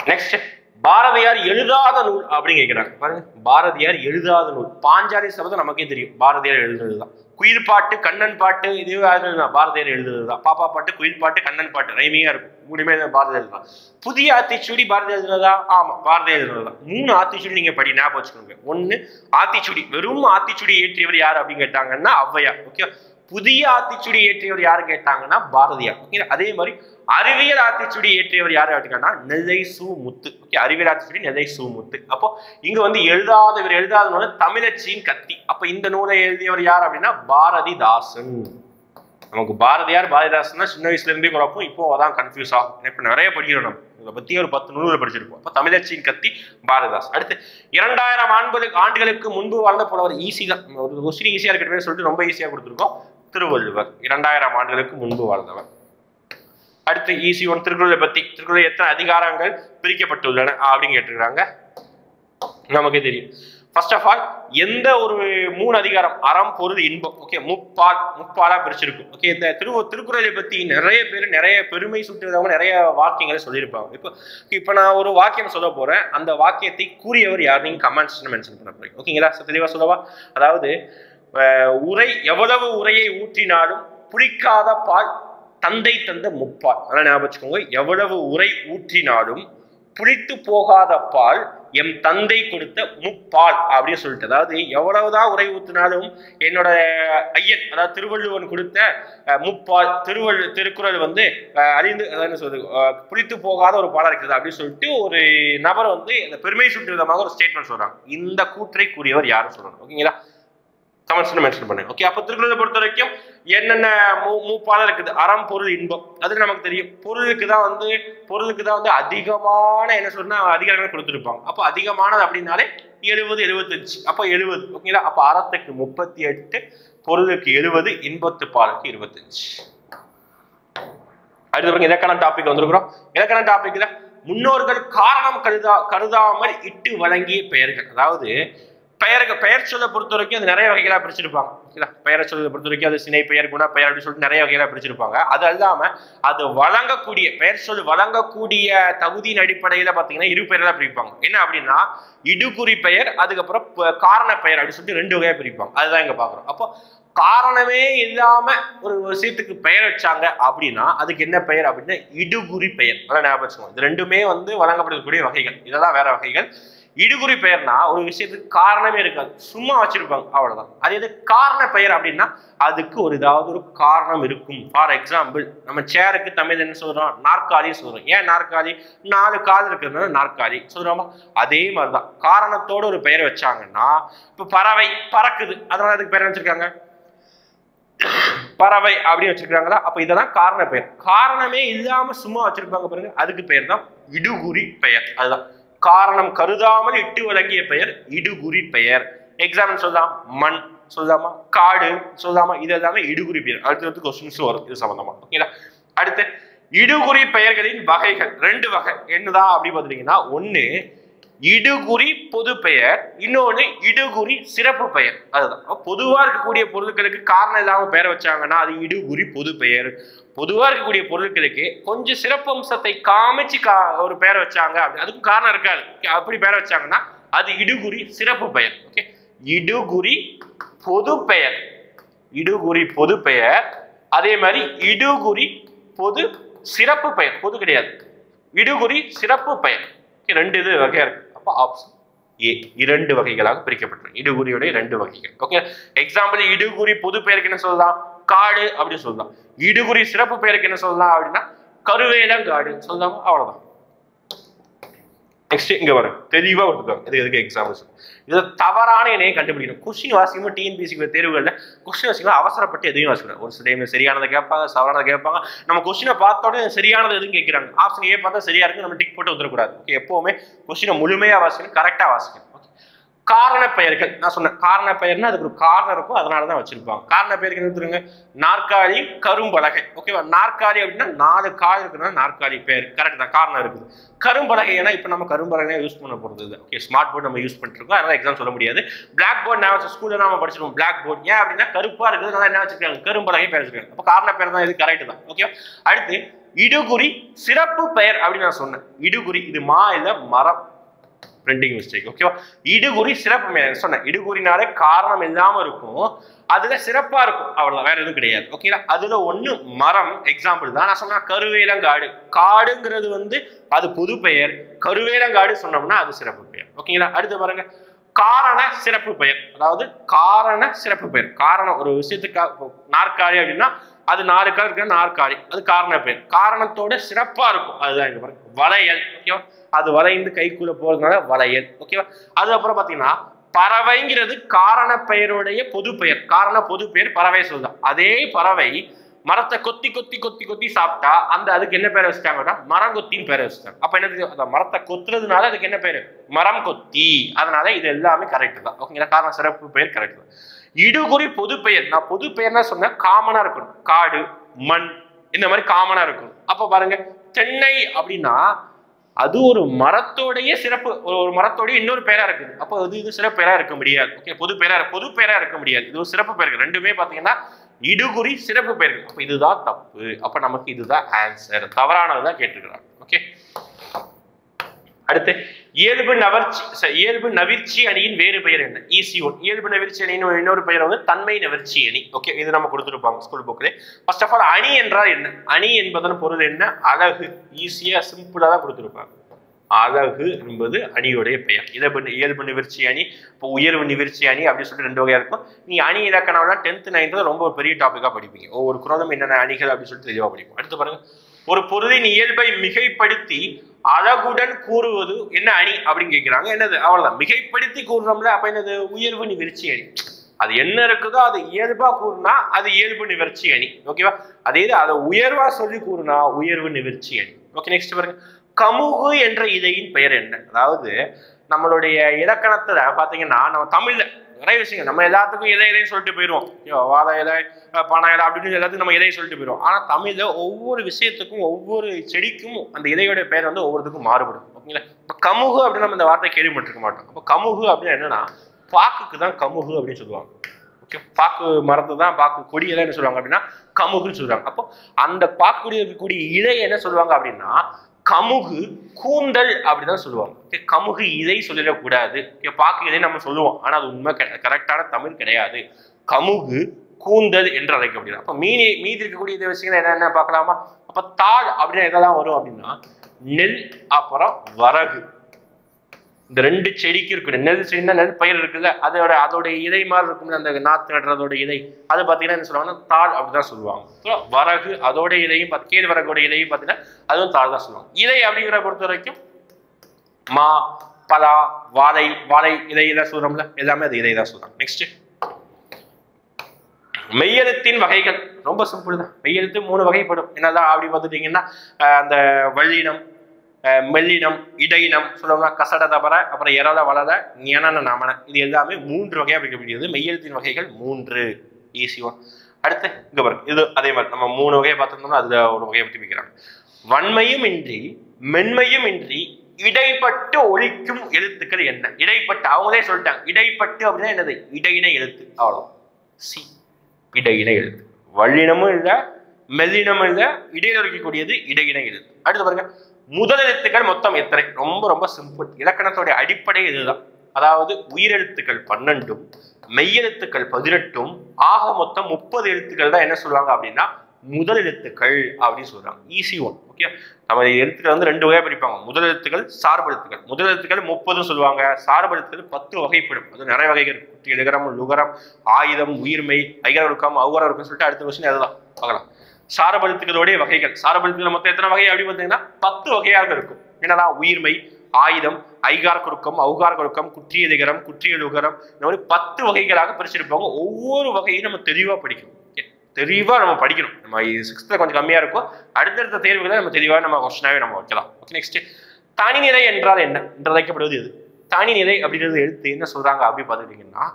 நெக்ஸ்ட் பாரதியார் எழுதாத நூல் அப்படின்னு கேட்கிறாங்க பாருங்க. பாரதியார் எழுதாத நூல், பாஞ்சாலி சபதம் நமக்கே தெரியும், பாரதியார் எழுதுறதுதான். குயில் பாட்டு, கண்ணன் பாட்டு, இதுவே பாரதியார் எழுதுறதுதான். பாப்பா பாட்டு, குயில் பாட்டு, கண்ணன் பாட்டு ரைமிங்கா இருக்கும். மூணுமே பாரதியார் தான். புதிய ஆத்திச்சூடி பாரதியார் எழுதுறதா? ஆமா, பாரதியார் எழுதுறதுதான். 3 ஆத்திச்சூடி நீங்க படி ஞாபகம் வச்சுக்கோங்க. 1 ஆத்திச்சூடி, வெறும் ஆத்திச்சூடி இயற்றியவர் யார் அப்படின்னு கேட்டாங்கன்னா ஔவையார். ஓகே, புதிய ஆத்திச்சூடி இயற்றியவர் யாரு கேட்டாங்கன்னா பாரதியார். ஓகே, அதே மாதிரி அறிவியல் ஆத்திச்சூடி இயற்றியவர் யாரு அப்படின்னா நெல்லை சு முத்து. ஓகே, அறிவியல் ஆத்திச்சூடி நெல்லை சு முத்து. அப்போ இங்க வந்து எழுதாத நூல் தமிழச்சியின் கத்தி. அப்ப இந்த நூலை எழுதியவர் யார் அப்படின்னா பாரதிதாசன். நமக்கு பாரதிதாசன் சின்ன வயசுல இருந்தே குழப்பம், இப்போ அதான் கன்ஃபியூஸ் ஆகும். இப்ப நிறைய படிக்கிறோம், நம்ம இதை பத்தி ஒரு 10 நூல்களை படிச்சிருப்போம். அப்ப தமிழச்சியின் கத்தி பாரதிதாசன். அடுத்து 2000 ஆண்டுகளுக்கு முன்பு வாழ்ந்த புலவர். ஈஸி தான், ஒரு கொஸ்டின் ஈஸியா இருக்கட்டும் சொல்லிட்டு ரொம்ப ஈஸியா கொடுத்துருக்கோம். திருவள்ளுவர் 2000 ஆண்டுகளுக்கு முன்பு வாழ்ந்தவர். அடுத்து ஈஸி ஒன், திருக்குறளை பத்தி. திருக்குறள் எத்தனை அதிகாரங்கள் பிரிக்கப்பட்டுள்ளன அப்படின்னு கேட்டிருக்காங்க. நமக்கு தெரியும். ஃபர்ஸ்ட் ஆஃப் ஆல் எந்த ஒரு 3 அதிகாரம், அறம், பொருள், இன்பம். ஓகே, முப்பாலா பிரிச்சிருக்கும். ஓகே, இந்த திருக்குறளை பத்தி நிறைய பேர் நிறைய பெருமை சுட்டுறவங்க நிறைய வாக்கியங்களை சொல்லியிருப்பாங்க. இப்போ நான் ஒரு வாக்கியம் சொல்ல போறேன். அந்த வாக்கியத்தை கூறியவர் யார் நீங்க கமெண்ட்ஸ் மென்ஷன் பண்ண போறீங்க. ஓகேங்களா, தெளிவா சொல்லவா? அதாவது உரை, எவ்வளவு உரையை ஊற்றினாலும் புளிக்காத பால் தந்தை தந்த முப்பால். அதெல்லாம் ஞாபகம் வச்சுக்கோங்க. எவ்வளவு உரை ஊற்றினாலும் புளித்து போகாத பால் எம் தந்தை கொடுத்த முப்பால் அப்படின்னு சொல்லிட்டு, அதாவது எவ்வளவுதான் உரை ஊற்றினாலும் என்னோட ஐயன், அதாவது திருவள்ளுவன் கொடுத்த முப்பால், திருக்குறள் வந்து அழிந்து அதாவது சொல்றது புளித்து போகாத ஒரு பாலா இருக்குது அப்படின்னு சொல்லிட்டு ஒரு நபர் வந்து இந்த பெருமை சுட்டு விதமாக ஒரு ஸ்டேட்மெண்ட் சொல்றாங்க. இந்த கூற்றை கூறியவர் யாரும் சொல்லணும். ஓகேங்களா, கமெண்ட்ஸ்ல மென்ஷன் பண்ணுங்க. ஓகே, அப்ப திருக்குறளை பொறுத்த வரைக்கும் என்னென்ன மூப்பால இருக்குது? அறம், பொருள், இன்பம். அது நமக்கு தெரியும். பொருளுக்கு தான் வந்து அதிகமான என்ன சொல்றா அதிகாரங்கள் கொடுத்துருப்பாங்க. அப்போ அதிகமானது அப்படின்னாலே 70, 75. அப்போ 70. ஓகேங்களா, அப்ப அறத்துக்கு 38, பொருளுக்கு 70, இன்பத்து பாலுக்கு 25. அடுத்து இலக்கண டாபிக் வந்திருக்கிறோம். இலக்கண டாபிக்ல முன்னோர்கள் காரணம் கருதாமல் இட்டு வழங்கிய பெயர்கள். அதாவது பெயர் சொல்ல பொறுத்த வரைக்கும் அது நிறைய வகைகளா பிரிச்சிருப்பாங்க. பெயரை சொல்ல பொறுத்த வரைக்கும் அது சினை பெயர், குண பெயர் அப்படின்னு சொல்லிட்டு நிறைய வகைகளா பிரிச்சிருப்பாங்க. அது இல்லாம அது வழங்கக்கூடிய பெயர் சொல் வழங்கக்கூடிய தகுதியின் அடிப்படையில பாத்தீங்கன்னா 2 பெயர்களா பிரிப்பாங்க. என்ன அப்படின்னா இடுகுறி பெயர், அதுக்கப்புறம் காரண பெயர் அப்படின்னு சொல்லிட்டு 2 வகையா பிரிப்பாங்க. அதுதான் இங்க பாக்குறோம். அப்போ காரணமே இல்லாம ஒரு விஷயத்துக்கு பெயர் வச்சாங்க அப்படின்னா அதுக்கு என்ன பெயர் அப்படின்னா இடுகுறி பெயர். அதான் ஞாபகம் வச்சுக்கோங்க. இது 2மே வந்து வழங்கப்படக்கூடிய வகைகள். இதெல்லாம் வேற வகைகள். இடுகுறி பெயர்னா ஒரு விஷயத்துக்கு காரணமே இருக்காது, சும்மா வச்சிருப்பாங்க, அவ்வளவுதான். அது எது காரண பெயர் அப்படின்னா அதுக்கு ஏதாவது ஒரு காரணம் இருக்கும். ஃபார் எக்ஸாம்பிள் நம்ம சேருக்கு தமிழ் என்ன சொல்றோம்? நாற்காலி சொல்றோம். ஏன் நாற்காலி? 4 கால் இருக்கிறதுனால நாற்காலி சொல்றோமா? அதே மாதிரிதான் காரணத்தோட ஒரு பெயர் வச்சாங்கன்னா, இப்ப பறவை பறக்குது, அதனால அதுக்கு பெயர் வச்சிருக்காங்க பறவை அப்படின்னு வச்சிருக்காங்களா? அப்ப இதெல்லாம் காரண பெயர். காரணமே இல்லாம சும்மா வச்சிருப்பாங்க பாருங்க, அதுக்கு பெயர் தான் இடுகுறி பெயர். அதுதான் காரணம் கருதாமல் இட்டு வழங்கிய பெயர் இடுகுறி பெயர். எக்ஸாம்பிள் சொல்லலாம், மண் சொல்லலாமா, காடு சொல்லலாமா, இது எல்லாமே இடுகுறி பெயர். அடுத்து கொஸ்டின்ஸ் வரும் இது சம்பந்தமா. ஓகேங்களா, அடுத்து இடுகுறி பெயர்களின் வகைகள் 2 வகை. என்னதான் அப்படி பாத்தீங்கன்னா, 1 இடுகுறி பொது பெயர், இன்னொன்னு இடுகுறி சிறப்பு பெயர். அதுதான் பொதுவா இருக்கக்கூடிய பொருட்களுக்கு காரணம் இல்லாம பெயர் வச்சாங்கன்னா அது இடுகுறி பொது பெயர். பொதுவா இருக்கக்கூடிய பொருட்களுக்கு கொஞ்சம் சிறப்பம்சத்தை காமிச்சு ஒரு பெயர் வச்சாங்க, அதுக்கும் காரணம் இருக்காது, அப்படி பெயர் வச்சாங்கன்னா அது இடுகுறி சிறப்பு பெயர். ஓகே, இடுகுறி பொது பெயர், இடுகுறி பொது பெயர், அதே மாதிரி இடுகுறி பொது சிறப்பு பெயர். பொது கிடையாது, இடுகுறி சிறப்பு பெயர். ரெண்டு இது வகையா இருக்கு. அப்ப ஆப்ஷன் ஏ இரண்டு வகைகளாக பிரிக்கப்பட்டிருக்கு. இடுகுறியுடைய ரெண்டு வகைகள். ஓகே, எக்ஸாம்பிள் இடுகுறி பொது பெயருக்கு என்ன சொல்லலாம்? காடு அப்படின்னு சொல்லலாம். இடுகுறி சிறப்பு பெயருக்கு என்ன சொல்லலாம் அப்படின்னா கருவேலங்காடு சொல்லலாம். அவ்வளவுதான். நெக்ஸ்ட் இங்க வரும் தெளிவா கொடுத்துருக்காங்க. இது எதுக்கு எக்ஸாம்பிள்ஸ். இது தவறான இணையை கண்டுபிடிக்கணும். கொஸ்டின் வாசிக்கும் டிஎன்பிஎஸ்சி தேர்வுகளில் கொஸ்டின் வாசிக்கும் அவசரப்பட்டு எதையும் வாசிக்கணும். ஒரு சில சரியானதை கேட்பாங்க, தவறானதை கேட்பாங்க. நம்ம கொஸ்டினை பார்த்தோட சரியானது எதுவும் கேட்கிறாங்க. ஆப்ஷன் ஏ பார்த்தா சரியா இருக்கு, நம்ம டிக் போட்டு வந்துடக்கூடாது. ஓகே, எப்பவுமே கொஸ்டினை முழுமையா வாசிக்கணும், கரெக்டா வாசிக்கணும். காரண பெயர்கள் நான் சொன்னேன். காரண பெயர்னா அதுக்கு ஒரு காரணம் இருக்கும், அதனாலதான் வச்சிருப்பாங்க. காரண பெயர்கள் எடுத்துருங்க. நாற்காலி, கரும்பலகை. ஓகேவா? நாற்காலி அப்படின்னா 4 கால் இருக்குன்னா நாற்காலி பேர் கரெக்ட் தான், காரணம் இருக்குது. கரும்பலகை ஏன்னா இப்ப நம்ம கரும்பலகை யூஸ் பண்ண போறது இல்லை. ஓகே, ஸ்மார்ட் போர்டு நம்ம யூஸ் பண்ணிட்டு இருக்கோம், அதனால எக்ஸாம் சொல்ல முடியாது. பிளாக் போர்டு நான் ஸ்கூல்ல நாம படிச்சிருக்கோம். பிளாக் போர்டு ஏன் அப்படின்னா கருப்பா இருக்குது, என்ன வச்சிருக்காங்க? கரும்பலகை பேர் வச்சிருக்காங்க. அப்ப காரண பேர் தான், இது கரெக்ட் தான். ஓகே, அடுத்து இடுகுறி சிறப்பு பெயர் அப்படின்னு நான் சொன்னேன். இடுகுறி இது மா இல்ல மரம், பிரிண்டிங் மிஸ்டேக். ஓகேவா? இடுகுறி சிறப்பு பெயர் சொன்னேன். இடுகுறினாலே காரணம் இல்லாம இருக்கும், அதுல சிறப்பா இருக்கும், அவ்வளவுதான், வேற எதுவும் கிடையாது. ஓகேங்களா? அதுல ஒண்ணு மரம் எக்ஸாம்பிள் தான். நான் சொன்னா கருவேலங்காடு. காடுங்கிறது அது பொது பெயர், கருவேலங்காடு சொன்னோம்னா அது சிறப்பு பெயர். ஓகேங்களா? அடுத்து பாருங்க, காரண சிறப்பு பெயர். அதாவது காரண சிறப்பு பெயர். காரணம் ஒரு விஷயத்துக்கு, நாற்காலி அப்படின்னா அது 4 கால் இருக்கிற நாற்காலி, அது காரண பெயர். காரணத்தோட சிறப்பா இருக்கும், அதுதான் இங்க பாருங்க. வளையல். ஓகேவா? அது வளைந்து கைக்குள்ள போறதுனால வளையல். ஓகேவா? அதுக்கப்புறம் பாத்தீங்கன்னா பறவைங்கிறது காரண பெயருடைய பொது பெயர். காரண பொது பெயர் பறவை சொல்லுதான். அதே பறவை மரத்தை கொத்தி கொத்தி கொத்தி கொத்தி சாப்பிட்டா அதுக்கு என்ன பேரை வச்சுட்டாங்கன்னா மரங்கொத்தின்னு பேரை வச்சுட்டாங்க. அப்ப என்ன, அந்த மரத்தை கொத்துறதுனால அதுக்கு என்ன பேரு? மரம் கொத்தி. அதனால இது எல்லாமே கரெக்ட் தான். ஓகேங்களா? காரண சிறப்பு பெயர் கரெக்ட் தான். இடுகுறி பொது பெயர், நான் பொது பெயர்னா சொன்னேன், காமனா இருக்கணும். காடு, மண், இந்த மாதிரி காமனா இருக்கணும். அப்ப பாருங்க, தென்னை அப்படின்னா அது ஒரு மரத்தோடைய சிறப்பு, ஒரு மரத்தோடைய இன்னொரு பேரா இருக்குது. அப்போ இது சிறப்பு பேரா இருக்க முடியாது. ஓகே, பொது பேரா இருக்க முடியாது. இது ஒரு சிறப்பு பெயர்கள். ரெண்டுமே பாத்தீங்கன்னா இடுகுறி சிறப்பு பெயர்கள். அப்ப இதுதான் தப்பு. அப்ப நமக்கு இதுதான் ஆன்சர். தவறானதுதான் கேட்டுக்கிறாங்க. ஓகே, அடுத்து இயல்பு நவிர்ச்சி அணியின் வேறு பெயர் என்ன? Easy one. இயல்பு நவிர்ச்சி அணியின் இன்னொரு பெயர் தன்மை நவிர்ச்சி அணி. ஓகே, இது நம்ம கொடுத்துருப்பாங்க ஸ்கூல் புக்ல. ஃபர்ஸ்ட் ஆஃப் ஆல் அணி என்றால் என்ன? அணி என்பதன் பொருள் என்ன? அழகு. ஈஸியா சிம்பிளா தான் கொடுத்துருப்பாங்க. அழகு என்பது அணியுடைய பெயர். இயல்பு நிவர்ச்சி அணி, இப்போ உயர்வு நிவர்ச்சி அணி அப்படின்னு சொல்லிட்டு 2 வகையா இருக்கும். நீ அணி இலக்கணம் 10th 9th ரொம்ப பெரிய டாபிக்கா படிப்பீங்க. ஒவ்வொரு குரோதம் என்னென்ன அணிகள் அப்படின்னு சொல்லிட்டு தெளிவா படிப்போம். அடுத்து பாருங்க, ஒரு பொருளின் இயல்பை மிகைப்படுத்தி அழகுடன் கூறுவது என்ன அணி அப்படின்னு கேட்கிறாங்க. என்னது? அவ்வளவுதான், மிகைப்படுத்தி கூறுறோம்ல. அப்ப என்னது? உயர்வு நிவர்ச்சி அணி. அது என்ன இருக்குதோ அது இயல்பா கூறுனா அது இயல்பு நிவர்ச்சி அணி. ஓகேவா? அதே இது அதை உயர்வா சொல்லி கூறுனா உயர்வு நிவர்ச்சி அணி. ஓகே, நெக்ஸ்ட் பாருங்க, கமுகு என்ற இதையின் பெயர் என்ன? அதாவது நம்மளுடைய இலக்கணத்துல பாத்தீங்கன்னா நம்ம தமிழ்ல நிறைய விஷயங்கள் நம்ம எல்லாத்துக்கும் இதையும் சொல்லிட்டு போயிடுவோம். வாத இலை, பண இலை அப்படின்னு எல்லாத்துக்கும் நம்ம இதையை சொல்லிட்டு போயிடுவோம். ஆனா தமிழ்ல ஒவ்வொரு விஷயத்துக்கும் ஒவ்வொரு செடிக்கும் அந்த இதையோட பெயர் ஒவ்வொருத்துக்கும் மாறுபடும். ஓகேங்களா? இப்ப கமுகு அப்படின்னு நம்ம இந்த வார்த்தை கேள்விப்பட்டிருக்க மாட்டோம். அப்ப கமுகு அப்படின்னு என்னன்னா பாக்குக்கு தான் கமுகு அப்படின்னு சொல்லுவாங்க. ஓகே, பாக்கு மரத்தை தான் பாக்கு கொடியெல்லாம் என்ன சொல்லுவாங்க அப்படின்னா கமுகுன்னு சொல்லுவாங்க. அப்போ அந்த பாக்குடி இருக்கக்கூடிய இலை என்ன சொல்லுவாங்க அப்படின்னா கமுகு கூந்தல் அப்படிதான் சொல்லுவாங்க. கமுகு இதை சொல்லிடக்கூடாது. பாக்கு இதை நம்ம சொல்லுவோம், ஆனா அது உண்மை கரெக்டான தமிழ் கிடையாது. கமுகு கூந்தல் என்று அழைக்கப்படுகிறது. அப்ப மீதி இருக்கக்கூடிய இதை விஷயங்கள் என்னென்ன பார்க்கலாமா? அப்ப தாள் அப்படின்னா எதெல்லாம் வரும் அப்படின்னா நெல், அப்புறம் வரகு. இந்த 2 செடிக்கு இருக்கு. நெல் செடினா நெல் பயிர் இருக்குல்ல, அதோட இலை மாதிரி இருக்கும்ல, அந்த நாத்து நடுறதோட இலை, அது பாத்தீங்கன்னா என்ன சொல்லுவாங்கன்னா தாள் அப்படிதான் சொல்லுவாங்க. வரகு அதோட இலையும் கேழ்வரகோட இலையும் பாத்தீங்கன்னா அதுவும் தாள் தான் சொல்லுவாங்க. இலை அப்படிங்கிற பொறுத்த வரைக்கும் மா, பலா, வாழை இலையெல்லாம் சொல்றோம்ல, எல்லாமே அது இலை தான் சொல்றாங்க. நெக்ஸ்ட், மெய்யெழுத்தின் வகைகள் ரொம்ப சிம்பிள் தான். மெய்யெழுத்து 3 வகைப்படும். என்னதான் அப்படி பார்த்துட்டீங்கன்னா அந்த வள்ளினம், மெல்லினம், இடையினம் சொல்லணும்னா கசட தபர, அப்புறம் எரள வளர, ஞான நாமன, இது எல்லாமே 3 வகையா பிரிக்கப்படுகிறது. மெய்யெழுத்தின் வகைகள் 3. Easy one. அடுத்து இங்க பாருங்க, இது அதே மாதிரி நம்ம 3 வகையை பார்த்துருந்தோம்னா அதுல ஒரு வகையை பற்றி பிரிக்கிறாங்க. வன்மையும் இன்றி மென்மையும் இன்றி இடைப்பட்டு ஒழிக்கும் எழுத்துக்கள் என்ன? இடைப்பட்டு அவங்களே சொல்லிட்டாங்க. இடைப்பட்டு அப்படின்னா என்னது? இடையின எழுத்து. அவ்வளோ. சி, இடையின எழுத்து. வள்ளினமும் இல்லை, மெல்லினமும் இல்லை, இடையில இருக்கக்கூடியது இடையின எழுத்து. அடுத்து பாருங்க, முதல் எழுத்துக்கள் மொத்தம் எத்தனை? ரொம்ப ரொம்ப சிம்பிள். இலக்கணத்தோட அடிப்படை இதுதான். அதாவது உயிரெழுத்துக்கள் 12, மெய்யெழுத்துக்கள் 18, ஆக மொத்தம் 30 எழுத்துக்கள் தான் என்ன சொல்லுவாங்க அப்படின்னா முதல் எழுத்துக்கள் அப்படின்னு சொல்றாங்க. Easy one. ஓகே, நம்ம எழுத்துக்கள் வந்து 2 வகையா பிரிப்பாங்க. முதல் எழுத்துக்கள், சார்பு எழுத்துக்கள். முதல் எழுத்துக்கள் 30 சொல்லுவாங்க, சார்பு எழுத்துக்கள் 10 வகைப்படும். அது நிறைய வகைகள், குட்டி எழுகரம், லுகரம், ஆயுதம், உயிர்மை, ஐகரம், அவுகரம் சொல்லிட்டு அடுத்த வருஷம் அதெல்லாம் பார்க்கலாம். சார்பு எழுத்துக்களுடைய வகைகள், சார்பு எழுத்துக்கள் மொத்தம் எத்தனை வகை அப்படின்னு பார்த்தீங்கன்னா 10 வகையாக இருக்கும். என்னன்னா உயிர்மை, ஆயுதம், ஐகார குறுக்கம், அவுகார குறுக்கம், குற்றிய திகரம், குற்றிய லுகரம், இந்த மாதிரி 10 வகைகளாக பிரிச்சிருப்பாங்க. ஒவ்வொரு வகையும் நம்ம தெளிவா படிக்கணும். தெளிவா நம்ம படிக்கணும். நம்ம 6th கொஞ்சம் கம்மியா இருக்கும். அடுத்தடுத்த தேர்வுகளை நம்ம தெளிவா நம்ம கொஸ்டினாவே நம்ம வைக்கலாம். ஓகே, நெக்ஸ்ட் தனிநிலை என்றால் என்ன என்று அழைக்கப்படுவது எது? தனிநிலை அப்படின்றது எழுத்து என்ன சொல்றாங்க அப்படின்னு பார்த்துக்கிட்டீங்கன்னா,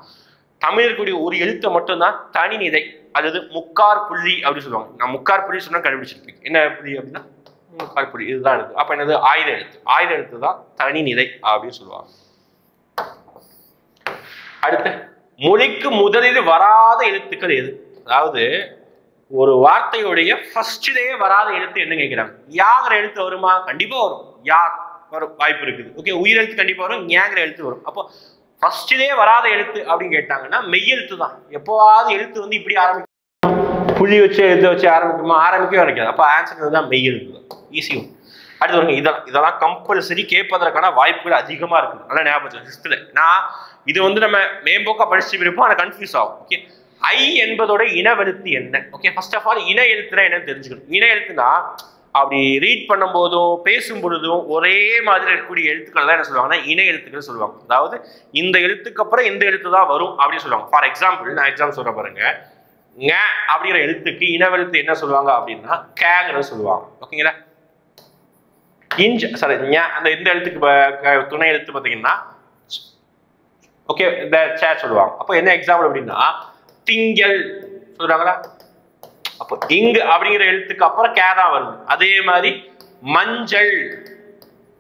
தமிழ் இருக்கக்கூடிய ஒரு எழுத்தை மட்டும்தான் தனிநிலை, அதாவது முக்கார் புள்ளி அப்படின்னு சொல்லுவாங்க. நான் முக்கார் புள்ளி சொன்னா கண்டுபிடிச்சிருப்பீங்க. என்ன புள்ளி அப்படின்னா முக்கார் புள்ளி, இதுதான் எழுத்து. அப்ப என்னது? ஆயுத எழுத்து. ஆயுத எழுத்து தான் தனிநிலை அப்படின்னு சொல்லுவாங்க. அடுத்து மொழிக்கு முதலில் வராத எழுத்துக்கள் எது? அதாவது ஒரு வார்த்தையுடைய ஃபர்ஸ்ட்லயே வராத எழுத்து என்ன கேட்கிறாங்க. யாங்கிற எழுத்து வருமா? கண்டிப்பா வரும். யார் வரும் வாய்ப்பு இருக்குது. ஓகே, உயிரெழுத்து கண்டிப்பா வரும், ஞாங்கிற எழுத்து வரும். அப்போ ஃபர்ஸ்ட்லயே வராத எழுத்து அப்படின்னு கேட்டாங்கன்னா மெய்யெழுத்து தான். எப்போவாவது எழுத்து வந்து இப்படி ஆரம்பிக்கும், புள்ளி வச்சு எழுத்து வச்சு ஆரம்பிக்கவே வரைக்காது. அப்போ ஆன்சர் தான் மெய்யெழுத்து தான். ஈஸி. அடுத்து வருங்க, இதெல்லாம் கம்பல்சரி கேட்பதற்கான வாய்ப்புகள் அதிகமா இருக்குது. நல்லா ஞாபகம் 6th. நான் இது வந்து நம்ம மேம்போக்கா படிச்சுட்டு இருப்போம், ஆனால் கன்ஃபியூஸ் ஆகும். ஓகே, ஐ என்பதோட இனவெழுத்து என்ன? ஓகே, ஃபர்ஸ்ட் ஆஃப் ஆல் இன எழுத்துனா என்னன்னு தெரிஞ்சுக்கணும். இன எழுத்துனா அப்படி ரீட் பண்ணும் போதும் பேசும் பொழுதும் ஒரே மாதிரி இருக்கக்கூடிய எழுத்துக்கள் தான் என்ன சொல்லுவாங்கன்னா இன எழுத்துக்கள் சொல்லுவாங்க. அதாவது இந்த எழுத்துக்கு அப்புறம் இந்த எழுத்து தான் வரும் அப்படின்னு சொல்லுவாங்க. ஃபார் எக்ஸாம்பிள் நான் எக்ஸாம்பிள் சொல்ற பாருங்க. ங அப்படிங்கிற எழுத்துக்கு இனவெழுத்து என்ன சொல்லுவாங்க அப்படின்னா கேங்கிறத சொல்லுவாங்க. ஓகேங்களா? அந்த இந்த எழுத்துக்கு துணை எழுத்து பார்த்தீங்கன்னா ஓகே இந்த சே சொல்லுவாங்க. அப்போ என்ன எக்ஸாம்பிள் அப்படின்னா திங்கள் சொல்றாங்களா? அப்போ இங்கு அப்படிங்கிற எழுத்துக்கு அப்புறம் கே தான் வருது. அதே மாதிரி மஞ்சள்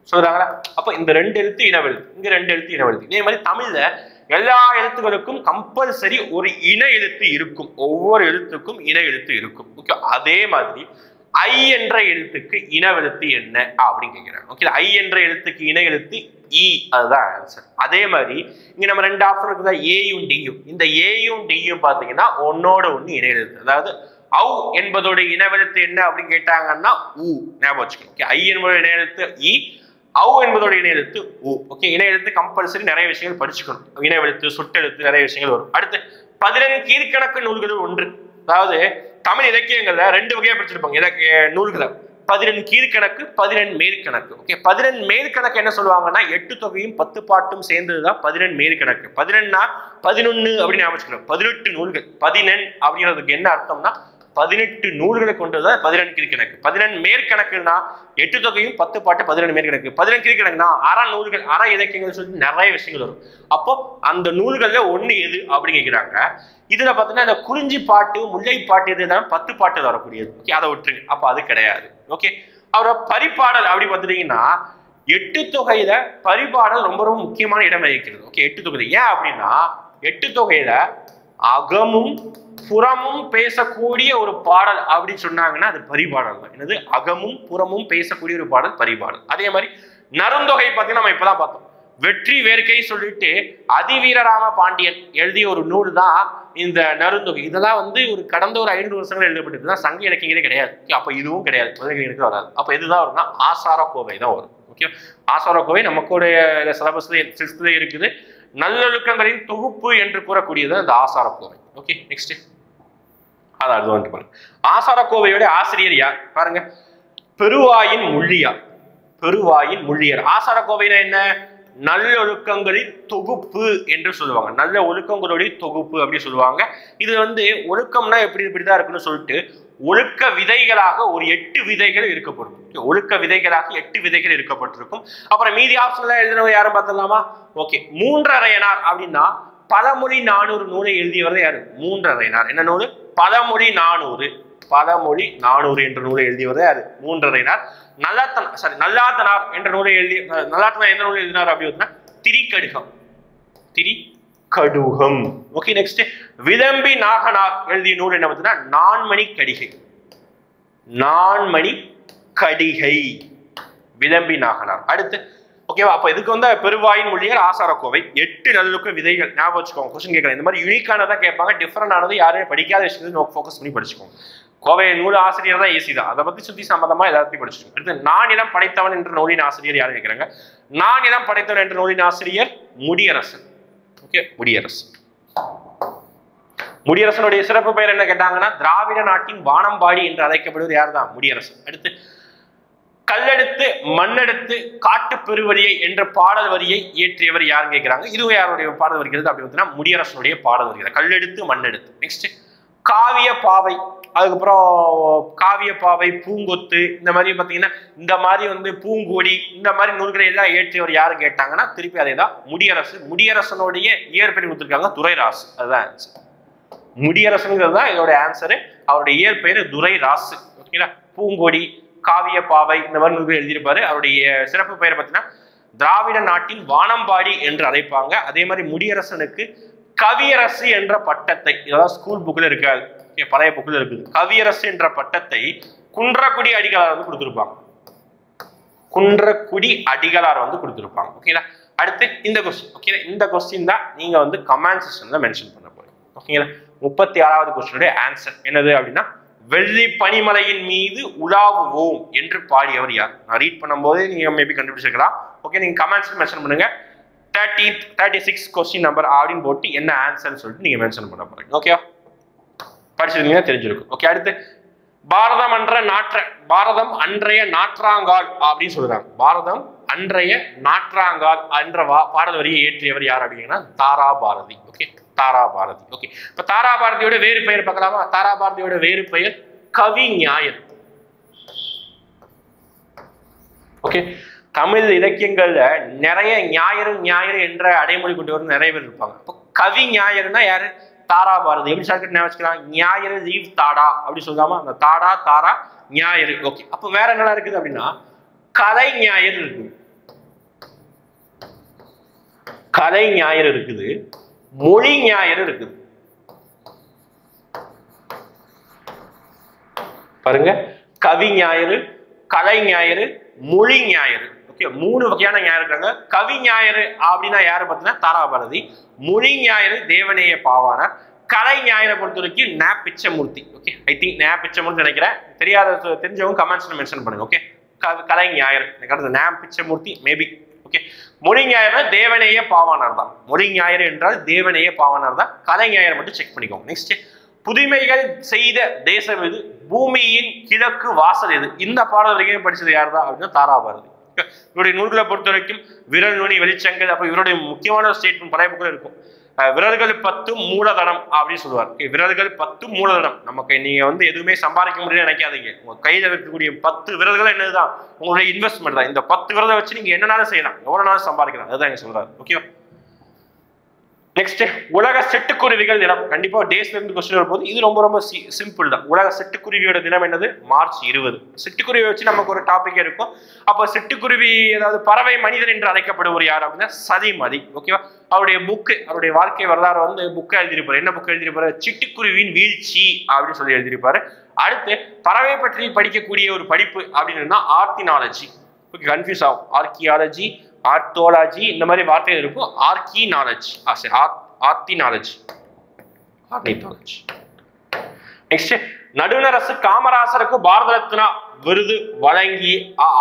சொல்றாங்களா? அப்போ இந்த 2 எழுத்து இனவெழுத்து, இங்க 2 எழுத்து இனவெழுத்து. இதே மாதிரி தமிழ்ல எல்லா எழுத்துக்களுக்கும் கம்பல்சரி ஒரு இன எழுத்து இருக்கும். ஒவ்வொரு எழுத்துக்கும் இன எழுத்து இருக்கும். ஓகே, அதே மாதிரி ஐ என்ற எழுத்துக்கு இனவெழுத்து என்ன அப்படின்னு கேட்கிறாங்க. ஓகே, ஐ என்ற எழுத்துக்கு இன எழுத்து இ, அதுதான் ஆன்சர். அதே மாதிரி இங்க நம்ம 2 ஆப்ஷன் இருக்குதா, ஏயும் டியும். இந்த ஏயும் டியும் பாத்தீங்கன்னா ஒன்னோட ஒண்ணு இன எழுத்து. அதாவது அவு என்பதோட இனவெழுத்து என்ன அப்படின்னு கேட்டாங்கன்னா உ, ஞாபகம் வச்சுக்கணும். ஓகே, ஐ என்பதோட இன எழுத்து இ, அவு என்பதோட இன எழுத்து உ. ஓகே, இன எழுத்து கம்பல்சரி நிறைய விஷயங்கள் படிச்சுக்கணும். இனவெழுத்து, சொட்டெழுத்து, நிறைய விஷயங்கள் வரும். அடுத்து 14 கீழ்கணக்கு நூல்கள் ஒன்று. அதாவது தமிழ் இலக்கியங்கள்ல 2 வகையா பிரிச்சிருப்பாங்க நூல்களை. 14 கீழ்கணக்கு, 14 மேற்கணக்கு. ஓகே, 14 மேற்கணக்கு என்ன சொல்லுவாங்கன்னா 8 தொகையும் 10 பாட்டும் சேர்ந்ததுதான் 14 மேற்கணக்கு. 14னா 11 அப்படின்னு ஞாபகம். 18 நூல்கள். 14 அப்படிங்கிறதுக்கு என்ன அர்த்தம்னா 18 நூல்களை கொண்டதுதான் 14 கீழ்கணக்கு. 14 மேற்கணக்குன்னா 8 தொகையும் 10 பாட்டு 14 மேற்கணக்கு. 14 கீழ்கணக்குனா அற நூல்கள், அற இலக்கியங்கள் சொல்லிட்டு நிறைய விஷயங்கள் வரும். அப்போ அந்த நூல்கள்ல ஒண்ணு எது அப்படின்னு கேட்கிறாங்க. இதுல பாத்தீங்கன்னா இந்த குறிஞ்சி பாட்டு, முல்லை பாட்டு இது 10 பாட்டு வரக்கூடியது. ஓகே, அதை விட்டுருங்க. அப்போ அது கிடையாது. ஓகே, அவரோட பரிபாடல் அப்படி பார்த்துட்டீங்கன்னா 8 தொகையில பரிபாடல் ரொம்ப ரொம்ப முக்கியமான இடம் வகிக்கிறது. ஓகே, 8 தொகை ஏன் அப்படின்னா 8 தொகையில அகமும் புறமும் பேசக்கூடிய ஒரு பாடல் அப்படின்னு சொன்னாங்கன்னா அது பரிபாடல் தான். என்னது? அகமும் புறமும் பேசக்கூடிய ஒரு பாடல் பரிபாடல். அதே மாதிரி நருந்தொகை பார்த்தீங்கன்னா நம்ம இப்பதான் பார்த்தோம். வெற்றி வேர்க்கை சொல்லிட்டு அதிவீரராம பாண்டியன் எழுதிய ஒரு நூல் தான் இந்த நருந்தொகை. இதெல்லாம் வந்து ஒரு கடந்த ஒரு 500 வருஷங்கள் எழுதப்பட்டதுதான், சங்க இலக்கியங்களே கிடையாது. அப்ப இதுவும் கிடையாது, முதல் வராது. அப்ப எதுதான் வரும்னா ஆசார கோவை தான் வரும். ஓகே, ஆசார கோவை நமக்குடைய சிலபஸ்ல 6th இருக்குது. நல்லொழுக்கங்களின் தொகுப்பு என்று கூறக்கூடியது அந்த ஆசார கோவை. ஓகே, நெக்ஸ்ட் அதான் பாருங்க. ஆசார கோவையோட ஆசிரியர் யார் பாருங்க. பெருவாயின் முள்ளியார். பெருவாயின் முள்ளியார். ஆசார கோவைனா என்ன? நல்லொழுக்கங்களின் தொகுப்பு என்று சொல்லுவாங்க. நல்ல ஒழுக்கங்களுடைய தொகுப்பு அப்படின்னு சொல்லுவாங்க. இது வந்து ஒழுக்கம்னா இப்படிதான் இருக்குன்னு சொல்லிட்டு ஒழுக்க விதைகளாக ஒரு 8 விதைகள் இருக்கப்படும். ஒழுக்க விதைகளாக 8 விதைகள் இருக்கப்பட்டிருக்கும். அப்புறம் மீதி ஆப்ஷன்ல எழுதினவங்க யாரும் பார்த்துடலாமா? ஓகே, மூன்றரையனார் அப்படின்னா பழமொழி 400 நூலை எழுதியவர் யாரு? மூன்றரையனார். என்ன நூல்? பழமொழி 400. பழமொழி 400 என்ற நூலை எழுதியவர் யாரு? மூன்றரையனார். நல்லாத்தனார் என்ற நூலை நல்லாத்தனார் எந்த நூலை எழுதினார் அப்படின்னா திரிகடுகம். திரிகடுகம். ஓகே, நெக்ஸ்ட் விளம்பி நாகனார் எழுதிய நூல் என்ன பார்த்தீங்கன்னா நான்மணி கடிகை. நான்மணி கடிகை. விளம்பி நாகனார். அடுத்து ஓகேவா? அப்ப இதுக்கு வந்து பெருவாயின் மொழியர் ஆசாரக்கோவை 8 நல்லுக்க விதைகள் ஞாபகம் வச்சுக்கோங்க. கொஸ்டின் கேட்கலாம் இந்த மாதிரி யூனிக்கானதான் கேட்பாங்க. டிஃபரெண்ட் ஆனது யாருமே படிக்காத விஷயத்தை ஃபோக்கஸ் பண்ணி படிச்சுக்கோங்க. கோவை நூல் ஆசிரியர் தான் ஈஸி தான். அதை பத்தி சுத்தி சம்பந்தமா எல்லாத்தையும் படிச்சுக்கோங்க. அடுத்து நான் இனம் படைத்தவன் என்ற நூலின் ஆசிரியர் யாரு கேட்கிறாங்க. நான் இனம் படைத்தவன் என்ற நூலின் ஆசிரியர் முடியரசன். ஓகே, முடியரசன். முடியரசனுடைய சிறப்பு பெயர் என்ன கேட்டாங்கன்னா திராவிட நாட்டின் வானம்பாடி என்று அழைக்கப்படுவது யார் தான்? முடியரசன். அடுத்து கல்லெடுத்து மண்ணெடுத்து காட்டு பெருவழியை என்ற பாடல் வரியை இயற்றியவர் யாருன்னு கேட்கிறாங்க. இதுவும் யாருடைய பாடல் வருகிறது அப்படின்னு முடியரசனுடைய பாடல் வருகிறது. கல்லெடுத்து மண்ணெடுத்து. நெக்ஸ்ட் காவிய பாவை, அதுக்கப்புறம் காவிய பாவை, பூங்கொத்து, இந்த மாதிரி பார்த்தீங்கன்னா இந்த மாதிரி வந்து பூங்கோடி, இந்த மாதிரி நூல்களை எல்லாம் இயற்றியவர் யாரு கேட்டாங்கன்னா திருப்பி அதே தான் முடியரசு. முடியரசனுடைய இயற்பெயர் கொடுத்துருக்காங்க துரைராசு. அதுதான் ஆன்சர். முடியரசுங்கிறது தான் இதோட ஆன்சரு. அவருடைய இயற்பெயர் துரைராசு. ஓகேங்களா? பூங்கோடி, காவிய பாவை, இந்த மாதிரி நூல்கள் எழுதியிருப்பாரு. அவருடைய சிறப்பு பெயரை பார்த்தீங்கன்னா திராவிட நாட்டின் வானம்பாடி என்று அழைப்பாங்க. அதே மாதிரி முடியரசனுக்கு கவியரசு என்ற பட்டத்தை, இதெல்லாம் ஸ்கூல் புக்கில் இருக்காது, பழைய புக்கில் இருக்குது. கவியரசு என்ற பட்டத்தை குன்றக்குடி அடிகளார் வந்து கொடுத்திருப்பாங்க. குன்றக்குடி அடிகளார் வந்து கொடுத்திருப்பாங்க. ஓகேங்களா? அடுத்து இந்த கொஸ்டின். ஓகே, இந்த கொஸ்டின் தான் நீங்க வந்து கமெண்ட் செக்ஷன்ல மென்ஷன் பண்ண போறீங்க. ஓகேங்களா? 36வது கொஸ்டினுடைய ஆன்சர் என்னது அப்படின்னா வெள்ளி பனிமலையின் மீது உலாவுவோம் என்று பாடியவர் யார்? நான் ரீட் பண்ணும்போது நீங்க மேபி கண்டுபிடிச்சிருக்கலாம். ஓகே, நீங்க கமெண்ட்ஸ்ல மென்ஷன் பண்ணுங்க. 36 கொஸ்டின் நம்பர் அப்படின்னு போட்டு என்ன ஆன்சர்னு சொல்லிட்டு நீங்க மென்ஷன் பண்ண போறீங்க. ஓகேவா? படிச்சிருந்தீங்கன்னா தெரிஞ்சிருக்கும். ஓகே, அடுத்து பாரதம் அன்றைய நாற்றாங்கால் அப்படின்னு சொல்றாங்க. பாரதம் அன்றைய நாற்றாங்கால் என்ற பாடல் வரியை இயற்றியவர் யார் அப்படிங்கன்னா தாராபாரதி. ஓகே, தாராபாரதி. ஓகே, இப்ப தாராபாரதியோட வேறு பெயர் பார்க்கலாமா? தாராபாரதியோட வேறு பெயர் கவிஞாயர். ஓகே, தமிழ் இலக்கியங்கள்ல நிறைய ஞாயிறு என்ற அடைமொழி கொண்டு வர நிறைய பேர் இருப்பாங்க. இப்போ கவி ஞாயிறுனா யாரு? தாராபாரதி. எப்படி ஷார்ட்கட் ஞாபகம் வச்சுக்கலாம்? ஞாயிறு லீவ் தாடா அப்படி சொல்லாமா? அந்த தாரா ஞாயிறு. ஓகே, அப்ப வேற என்னெல்லாம் இருக்குது அப்படின்னா கலை ஞாயிறு இருக்குது, கலை ஞாயிறு இருக்குது, மொழி ஞாயிறு இருக்குது. பாருங்க, கவி ஞாயிறு, கலை ஞாயிறு, மொழி ஞாயிறு. ஓகே, 3 வகையான ஞாயிறு இருக்காங்க. கவி ஞாயிறு அப்படின்னா யாரு பார்த்தீங்கன்னா தாராபாரதி. மொழி ஞாயிறு தேவநேய பாவாணர். கலை ஞாயிறை பொறுத்த வரைக்கும் நா பிச்சமூர்த்தி. ஓகே, ஐ திங்க் நா பிச்சமூர்த்தி நினைக்கிறேன். தெரிஞ்சவங்க கமெண்ட்ஸ்ல மென்ஷன் பண்ணுங்க. ஓகே, கலை ஞாயிறு எனக்கு நா பிச்சமூர்த்தி மேபி. ஓகே, மொழி ஞாயிறு தேவநேய பாவாணர் தான். மொழி ஞாயிறு என்றால் தேவநேய பாவாணர் தான். கலை ஞாயிறு மட்டும் செக் பண்ணிக்கோங்க. நெக்ஸ்ட் புதுமைகள் செய்த தேசம் எது? பூமியின் கிழக்கு வாசல் எது? இந்த பாடல் வரைக்கும் படிச்சது யார் தான் அப்படின்னா தாராபாரதி. இவருடைய நூல்களை பொறுத்த வரைக்கும் விரல் நுனி வெளிச்சங்கள். அப்ப இவருடைய முக்கியமான ஸ்டேட்மெண்ட் பழைய புக்கில் இருக்கும். விரல்கள் 10 மூலதனம் அப்படின்னு சொல்லுவார். விரல்கள் 10 மூலதனம். நமக்கு நீங்க வந்து எதுவுமே சம்பாதிக்க முடியல நினைக்காதீங்க. உங்க கையில இருக்கக்கூடிய 10 விரல்கள் என்னதுதான்? உங்களுடைய இன்வெஸ்ட்மெண்ட் தான். இந்த 10 விரலை வச்சு நீங்க என்னனாலும் செய்யலாம், எவ்வளவு நாளும் சம்பாதிக்கலாம். அதுதான் இங்க சொல்றாரு. ஓகேவா? நெக்ஸ்ட் உலக சிட்டுக்குருவிகள் தினம். கண்டிப்பா டேஸ்ல இருந்து கொஸ்டின் வரும்போது இது ரொம்ப சிம்பிள் தான். உலக சிட்டுக்குருவியோட தினம் என்னது? மார்ச் 20. சிட்டுக்குருவி வச்சு நமக்கு ஒரு டாபிக் இருக்கும். அப்ப சிட்டுக்குருவி அதாவது பறவை மனிதன் என்று அழைக்கப்படுவர் யார் அப்படின்னா சதிமதி. ஓகேவா? அவருடைய புக்கு, அவருடைய வாழ்க்கை வரலாறு வந்து புக்கை எழுதியிருப்பாரு. என்ன புக்கு எழுதியிருப்பாரு? சிட்டுக்குருவியின் வீழ்ச்சி அப்படின்னு சொல்லி எழுதியிருப்பாரு. அடுத்து பறவை பற்றி படிக்கக்கூடிய ஒரு படிப்பு அப்படின்னு ஆர்த்தினாலஜி. ஓகே, கன்ஃபியூஸ் ஆகும். ஆர்கியாலஜி, ஆர்த்தோலாஜி, இந்த மாதிரி வார்த்தைகள் இருக்கும். ஆர்கினாலஜி, ஆர்த்தினாலஜி, ஆர்னித்தாலஜி. நெக்ஸ்ட் நடுவணரசு காமராசருக்கு பாரத ரத்னா விருது வழங்கிய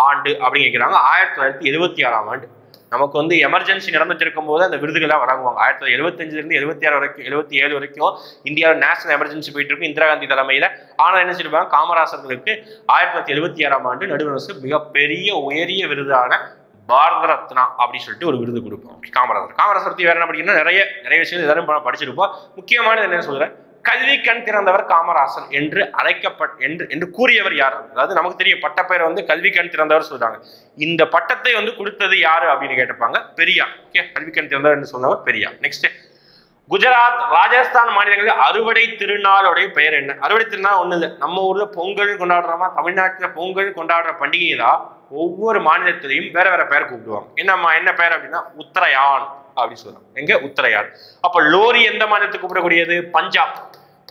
ஆண்டு அப்படின்னு கேட்கிறாங்க. 1976ஆம் ஆண்டு. நமக்கு வந்து எமர்ஜென்சி நடந்துட்டு இருக்கும் போது அந்த விருதுகள்லாம் வழங்குவாங்க. 1975 இருந்து 76 வரைக்கும் 77 வரைக்கும் இந்தியாவில் நேஷனல் எமர்ஜென்சி போயிட்டு இருக்கும் இந்திரா காந்தி தலைமையில. ஆனால் என்ன சொல்லிருப்பாங்க? காமராசர்களுக்கு 1976ஆம் ஆண்டு நடுவணரசு மிகப்பெரிய உயரிய விருதான பாரத ரத்னா அப்படின்னு சொல்லிட்டு ஒரு விருது கொடுப்போம். காமராசர் பத்தி வேற என்ன படிக்கணும்னா நிறைய விஷயங்கள் எல்லாரும் படிச்சிருப்போம். முக்கியமானது என்ன சொல்றேன்? கல்வி கண் திறந்தவர் காமராசர் என்று என்று கூறியவர் யார்? அதாவது நமக்கு தெரிய பட்டப்பெயர் வந்து கல்வி கண் திறந்தவர் சொல்றாங்க. இந்த பட்டத்தை வந்து கொடுத்தது யாரு அப்படின்னு கேட்டிருப்பாங்க. பெரியார். ஓகே, கல்வி கண் திறந்தவர் என்று சொன்னவர் பெரியார். நெக்ஸ்ட் குஜராத், ராஜஸ்தான் மாநிலங்களில் அறுவடை திருநாளுடைய பெயர் என்ன? அறுவடை திருநாள் ஒண்ணு இல்லை. நம்ம ஊர்ல பொங்கல் கொண்டாடுறோமா? தமிழ்நாட்டுல பொங்கல் கொண்டாடுற பண்டிகை தான். ஒவ்வொரு மாநிலத்திலையும் வேற வேற பெயர் கூப்பிடுவாங்க. என்ன பெயர் அப்படின்னா உத்தரயான் அப்படின்னு சொல்றாங்க. எங்க? உத்தரயான். அப்ப லோரி எந்த மாநிலத்துக்கு கூப்பிடக்கூடியது? பஞ்சாப்.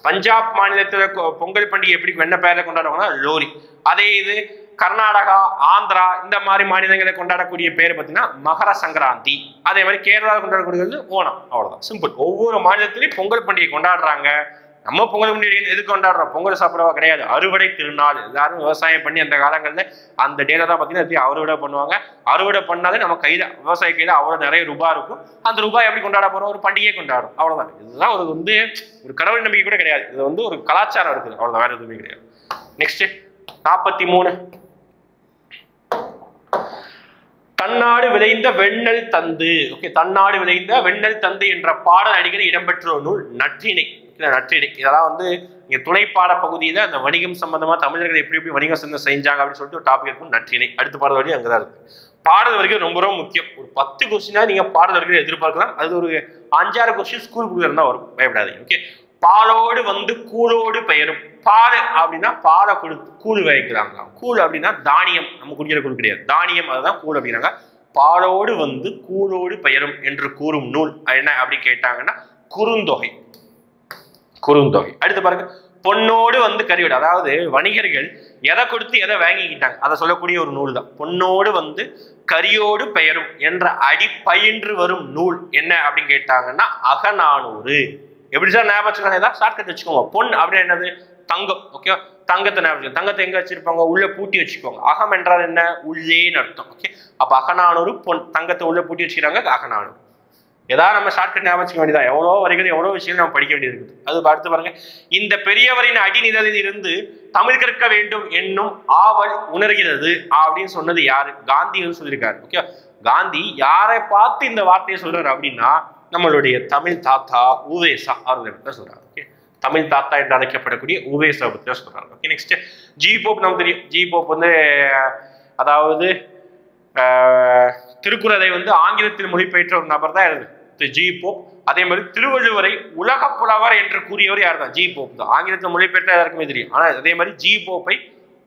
பஞ்சாப் மாநிலத்துல பொங்கல் பண்டிகை எப்படி என்ன பேர்ல கொண்டாடுவாங்கன்னா லோரி. அதே இது கர்நாடகா, ஆந்திரா இந்த மாதிரி மாநிலங்களை கொண்டாடக்கூடிய பேர் பார்த்தீங்கன்னா மகர சங்கராந்தி. அதே மாதிரி கேரளாவில் கொண்டாடக்கூடியது ஓணம். அவ்வளவுதான், சிம்பிள். ஒவ்வொரு மாநிலத்திலையும் பொங்கல் பண்டிகை கொண்டாடுறாங்க. நம்ம பொங்கல் பண்டிகை எதுக்கு கொண்டாடுறோம்? பொங்கல் சாப்பிடவா? கிடையாது, அறுவடை திருநாள். எல்லாரும் விவசாயம் பண்ணி அந்த காலங்களில் அந்த டேல தான் பார்த்தீங்கன்னா அறுவடை பண்ணுவாங்க. அறுவடை பண்ணாலே நம்ம கையில, விவசாய கையில அவ்வளோ நிறைய ரூபாய் இருக்கும். அந்த ரூபாய் எப்படி கொண்டாட போறோம்? ஒரு பண்டிகையை கொண்டாடும். அவ்வளவுதான். இதுதான் ஒரு ஒரு கடவுள் நம்பிக்கை கூட கிடையாது. இது ஒரு கலாச்சாரம் இருக்குது. அவ்வளவுதான், வேற எதுவுமே கிடையாது. நெக்ஸ்ட் 43. தன்னாடு விளைந்த வெண்ணெல் தந்து. ஓகே, தன்னாடு விளைந்த வெண்ணெல் தந்து என்ற பாடல் அடிக்கடி இடம்பெற்ற நூல் நற்றிணை. நற்றிணை இதெல்லாம் இங்க துணை பாட பகுதியில அந்த வணிகம் சம்பந்தமா தமிழர்கள் எப்படி எப்படி வணிகம் செஞ்சாங்க அப்படின்னு சொல்லிட்டு ஒரு டாபிக் இருக்கும், நற்றிணை. அடுத்த பாடல் வரைக்கும் அங்கதான் இருக்கு. பாடல் வரைக்கும் ரொம்ப ரொம்ப முக்கியம். ஒரு 10 கொஸ்டினா நீங்க பாடல் வரைக்கும் எதிர்பார்க்கலாம். அது ஒரு 5-6 கொஸ்டின் ஸ்கூலுக்குள்ள இருந்தா வரும், பயப்படாதீங்க. ஓகே, பாலோடு கூழோடு பெயரும். பால் அப்படின்னா பாலை கொடுத்து கூழ் வைக்கிறாங்க. கூழ் அப்படின்னா தானியம், நம்ம குடிக்கிற கூழ் கிடையாது, தானியம், அதுதான் கூழ் அப்படின்னாங்க. பாலோடு கூழோடு பெயரும் என்று கூறும் நூல் என்ன அப்படி கேட்டாங்கன்னா குறுந்தொகை. குறுந்தொகை. அடுத்து பாருங்க, பொன்னோடு கறியோடு. அதாவது வணிகர்கள் எதை கொடுத்து எதை வாங்கிக்கிட்டாங்க அதை சொல்லக்கூடிய ஒரு நூல் தான். பொன்னோடு கரியோடு பெயரும் என்ற அடிப்பயின்று வரும் நூல் என்ன அப்படின்னு கேட்டாங்கன்னா அகநானூறு. எப்படி சார் ஞாபகம் வச்சுக்கோங்க, ஏதாவது ஷார்ட்கட் வச்சுக்கோங்க. பொன் அப்படின்னு என்னது? தங்கம். ஓகே, தங்கத்தை ஞாபகம். தங்கத்தை எங்க வச்சிருப்பாங்க? உள்ள பூட்டி வச்சுக்கோங்க. அகம் என்றால் என்ன? உள்ளேன்னு அர்த்தம். ஓகே, அப்ப அகநானூறு பொன், தங்கத்தை உள்ள பூட்டி வச்சுக்கிறாங்க, அகநானூறு. ஏதாவது நம்ம ஷார்ட்கட் ஞாபகம் வச்சுக்க வேண்டியதான். எவ்வளோ வரிகள், எவ்வளோ விஷயம் நம்ம படிக்க வேண்டியது இருக்குது. அது அடுத்து பாருங்க, இந்த பெரியவரின் அடிநிழலில் இருந்து தமிழ் கற்க வேண்டும் என்னும் ஆவல் உணர்கிறது அப்படின்னு சொன்னது யாரு? காந்தி சொல்லியிருக்காரு. ஓகே, காந்தி யாரை பார்த்து இந்த வார்த்தையை சொல்றாரு அப்படின்னா நம்மளுடைய தமிழ் தாத்தா உவேசா அவர்களை பற்றி சொல்றாரு. ஓகே, தமிழ் தாத்தா என்று அழைக்கப்படக்கூடிய உவேசா பற்றி தான் சொல்றாரு. Okay, next G Pope. நமக்கு தெரியும், ஜி போப் அதாவது திருக்குறளை ஆங்கிலத்தில் மொழிபெயர்த்த ஒரு நபர் தான் இருக்கு ஜி போப். அதே மாதிரி திருவள்ளுவரை உலக புலவர் என்று கூறியவர் யார் தான்? ஜி போப் தான். ஆங்கிலத்தில் மொழிபெயர்த்த யாருக்குமே தெரியும். ஆனா அதே மாதிரி ஜி போப்பை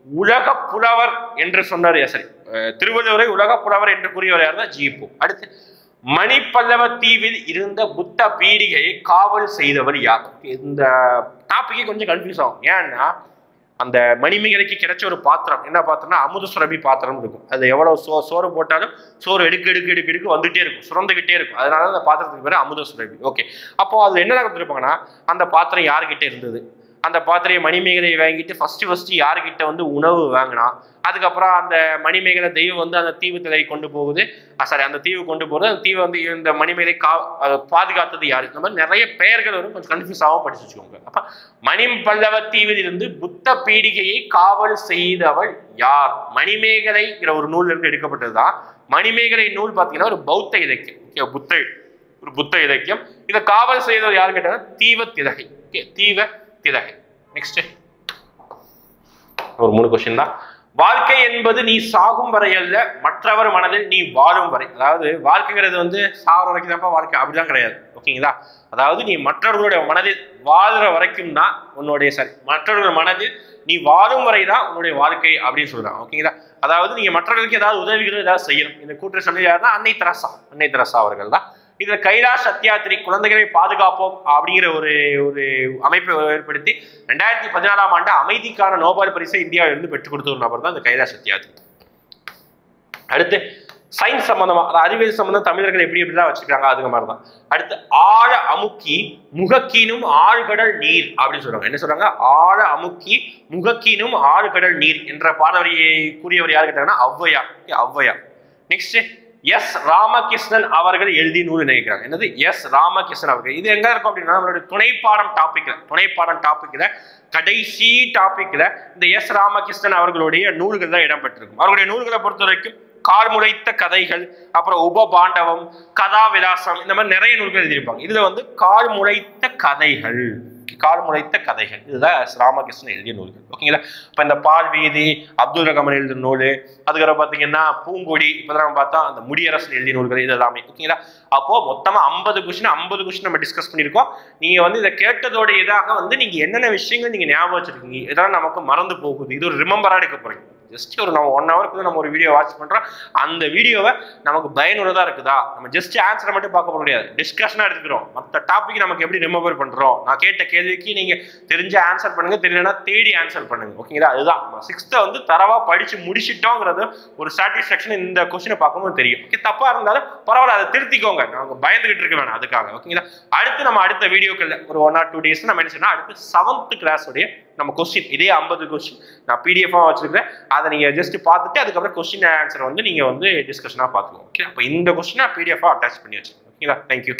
உலக புலவர் என்று சொன்னார். சரி, திருவள்ளுவரை உலக புலவர் என்று கூறியவர் யார் தான்? G Pope. அடுத்து மணிப்பல்லவ தீவில் இருந்த புத்த பீடிகையை காவல் செய்தவர் யார்? இந்த டாபிக்கே கொஞ்சம் கன்ஃபியூஸ் ஆகும். ஏன்னா அந்த மணிமேகலைக்கு கிடைச்ச ஒரு பாத்திரம், என்ன பாத்திரம்னா அமுத சுரபி பாத்திரம் இருக்கும். அது எவ்வளவு சோறு போட்டாலும் சோறு எடுக்கு வந்துட்டே இருக்கும், சுரந்துகிட்டே இருக்கும். அதனால அந்த பாத்திரத்துக்கு பேரு அமுத சுரபி. ஓகே, அப்போ அது என்ன கொடுத்துருப்பாங்கன்னா அந்த பாத்திரம் யாருக்கிட்ட இருந்தது, அந்த பாத்திரையை மணிமேகலையை வாங்கிட்டு ஃபர்ஸ்ட் யாருக்கிட்ட உணவு வாங்கினா, அதுக்கப்புறம் அந்த மணிமேகலை தெய்வம் அந்த தீவு திரை கொண்டு போகுது. சாரி, அந்த தீவு கொண்டு போகுது. அந்த தீவை இந்த மணிமேகலை பாதுகாத்தது யாரு? இந்த மாதிரி நிறைய பெயர்கள் கொஞ்சம் கன்ஃபியூஸ் ஆகும், படிச்சு வச்சுக்கோங்க. அப்ப மணிப்பல்லவ தீவில் இருந்து புத்த பீடிகையை காவல் செய்தவள் யார்? மணிமேகலைங்கிற ஒரு நூல் இருந்து எடுக்கப்பட்டதுதான். மணிமேகலை நூல் பார்த்தீங்கன்னா ஒரு பௌத்த இலக்கியம். ஒரு புத்த இலக்கியம். இதை காவல் செய்தவர் யாரு கேட்டாங்கன்னா தீவத்திலகை. தீவத்திலகை. நெக்ஸ்ட் ஒரு 3 கொஸ்டின் தான். வாழ்க்கை என்பது நீ சாகும் வரை அல்ல, மற்றவர் மனதில் நீ வாழும் வரை. அதாவது வாழ்க்கைங்கிறது சாகுற வரைக்கும் தான்ப்பா வாழ்க்கை, அப்படிதான் கிடையாது. ஓகேங்களா? அதாவது நீ மற்றவர்களுடைய மனதில் வாழ்ற வரைக்கும் தான் உன்னுடைய மற்றவர்கள் மனதில் நீ வாழும் வரை தான் உன்னுடைய வாழ்க்கை அப்படின்னு சொல்றான். ஓகேங்களா? அதாவது நீங்க மற்றவர்களுக்கு ஏதாவது உதவிகள் ஏதாவது செய்யணும். இந்த கூற்று சொல்லி யாருன்னா அன்னை தெரசா அவர்கள் தான். இதுல கைலாஷ் சத்யாத்ரி குழந்தைகளை பாதுகாப்போம் அப்படிங்கிற ஒரு அமைப்பை ஏற்படுத்தி 2014ஆம் ஆண்டு அமைதிக்கான நோபல் பரிசை இந்தியாவிலிருந்து பெற்றுக் கொடுத்த ஒரு நபர் தான் இந்த கைலாஷ் சத்யாத்ரி. அடுத்து சயின்ஸ் சம்பந்தமா, அறிவியல் சம்பந்தம் தமிழர்கள் எப்படிதான் வச்சுக்கிறாங்க அதுக்கு மாதிரிதான். அடுத்து ஆழ அமுக்கி முகக்கீனும் ஆழ்கடல் நீர் அப்படின்னு சொல்றாங்க. என்ன சொல்றாங்க? ஆழ அமுக்கி முகக்கீனும் ஆழ்கடல் நீர் என்ற பாடவரியை கூறியவர் யாரு கேட்டாங்கன்னா ஔவையார். நெக்ஸ்ட் எஸ் ராமகிருஷ்ணன் அவர்கள் எழுதிய நூல் நினைக்கிறாங்க. என்னது? எஸ் ராமகிருஷ்ணன் அவர்கள். இது எங்க இருக்கும் அப்படின்னா நம்மளுடைய துணைப்பாடம் டாபிக்ல கடைசி டாபிக்ல இந்த எஸ் ராமகிருஷ்ணன் அவர்களுடைய நூல்கள் தான் இடம்பெற்றிருக்கும். அவர்களுடைய நூல்களை பொறுத்த வரைக்கும் கால் முளைத்த கதைகள், அப்புறம் உபபாண்டவம், கதாவிலாசம், இந்த மாதிரி நிறைய நூல்கள் எழுதியிருப்பாங்க. இதுல கால் முளைத்த கதைகள் இதுதான் ராமகிருஷ்ணன் எழுதிய நூல்கள். ஓகேங்களா? இப்ப இந்த பால் வீதி, அப்துல் ரஹ்மான் எழுதிய நூல், அதுக்கப்புறம் பாத்தீங்கன்னா பூங்கொடி, இப்ப நம்ம பார்த்தா அந்த முடியரசன் எழுதிய நூல்கள், இது எல்லாமே. ஓகேங்களா? அப்போ மொத்தமா 50 கொஸ்டின் நம்ம டிஸ்கஸ் பண்ணியிருக்கோம். நீங்க இதை கேட்டதோட இதாக நீங்க என்னென்ன விஷயங்கள் நீங்க ஞாபகம் வச்சிருக்கீங்க, இதெல்லாம் நமக்கு மறந்து போகுது, இது ஒரு ரிமெம்பரா எடுக்க போறீங்க. ஜஸ்ட் ஒரு நம்ம 1 ஹவருக்கு நம்ம ஒரு வீடியோ வாட்ச் பண்றோம், அந்த வீடியோவை நமக்கு பயனுள்ளதா இருக்குதா, நம்ம ஜஸ்ட் ஆன்சரை மட்டும் பார்க்க முடியாது, டிஸ்கஷனா எடுத்துக்கிறோம், மற்ற டாபிக் நமக்கு எப்படி ரிமெம்பர் பண்றோம், நான் கேட்ட கேள்விக்கு நீங்க தெரிஞ்ச ஆன்சர் பண்ணுங்க, தெரியலன்னா தேடி ஆன்சர் பண்ணுங்க. ஓகேங்களா? அதுதான் 6th வந்து தரவா படிச்சு முடிச்சிட்டோங்கிறது ஒரு சாட்டிஸ்ஃபேக்ஷன் இந்த கொஸ்டினை பார்க்கும்போது தெரியும். ஓகே, தப்பா இருந்தாலும் பரவாயில்ல, அதை திருத்திக்கோங்க, நமக்கு பயந்துகிட்டு இருக்க வேணாம் அதுக்காக. ஓகேங்களா? அடுத்து நம்ம அடுத்த வீடியோக்கள் ஒரு 1 or 2 days நம்ம என்ன செய்யணும், அடுத்து 7th கிளாஸ் உடைய நம்ம கொஸ்டின் இதே 50 கொஸ்டின் நான் PDF வச்சிருக்கேன், அதை நீங்க ஜஸ்ட் பார்த்துட்டு அதுக்கப்புறம் கொஸ்டின் ஆன்சர் வந்து நீங்க வந்து டிஸ்கஷனா பார்த்துக்கோங்க. ஓகே, அப்போ இந்த கொஸ்டினை PDF அட்டாச் பண்ணி வச்சுக்கோங்க. ஓகேங்களா? தேங்க்யூ.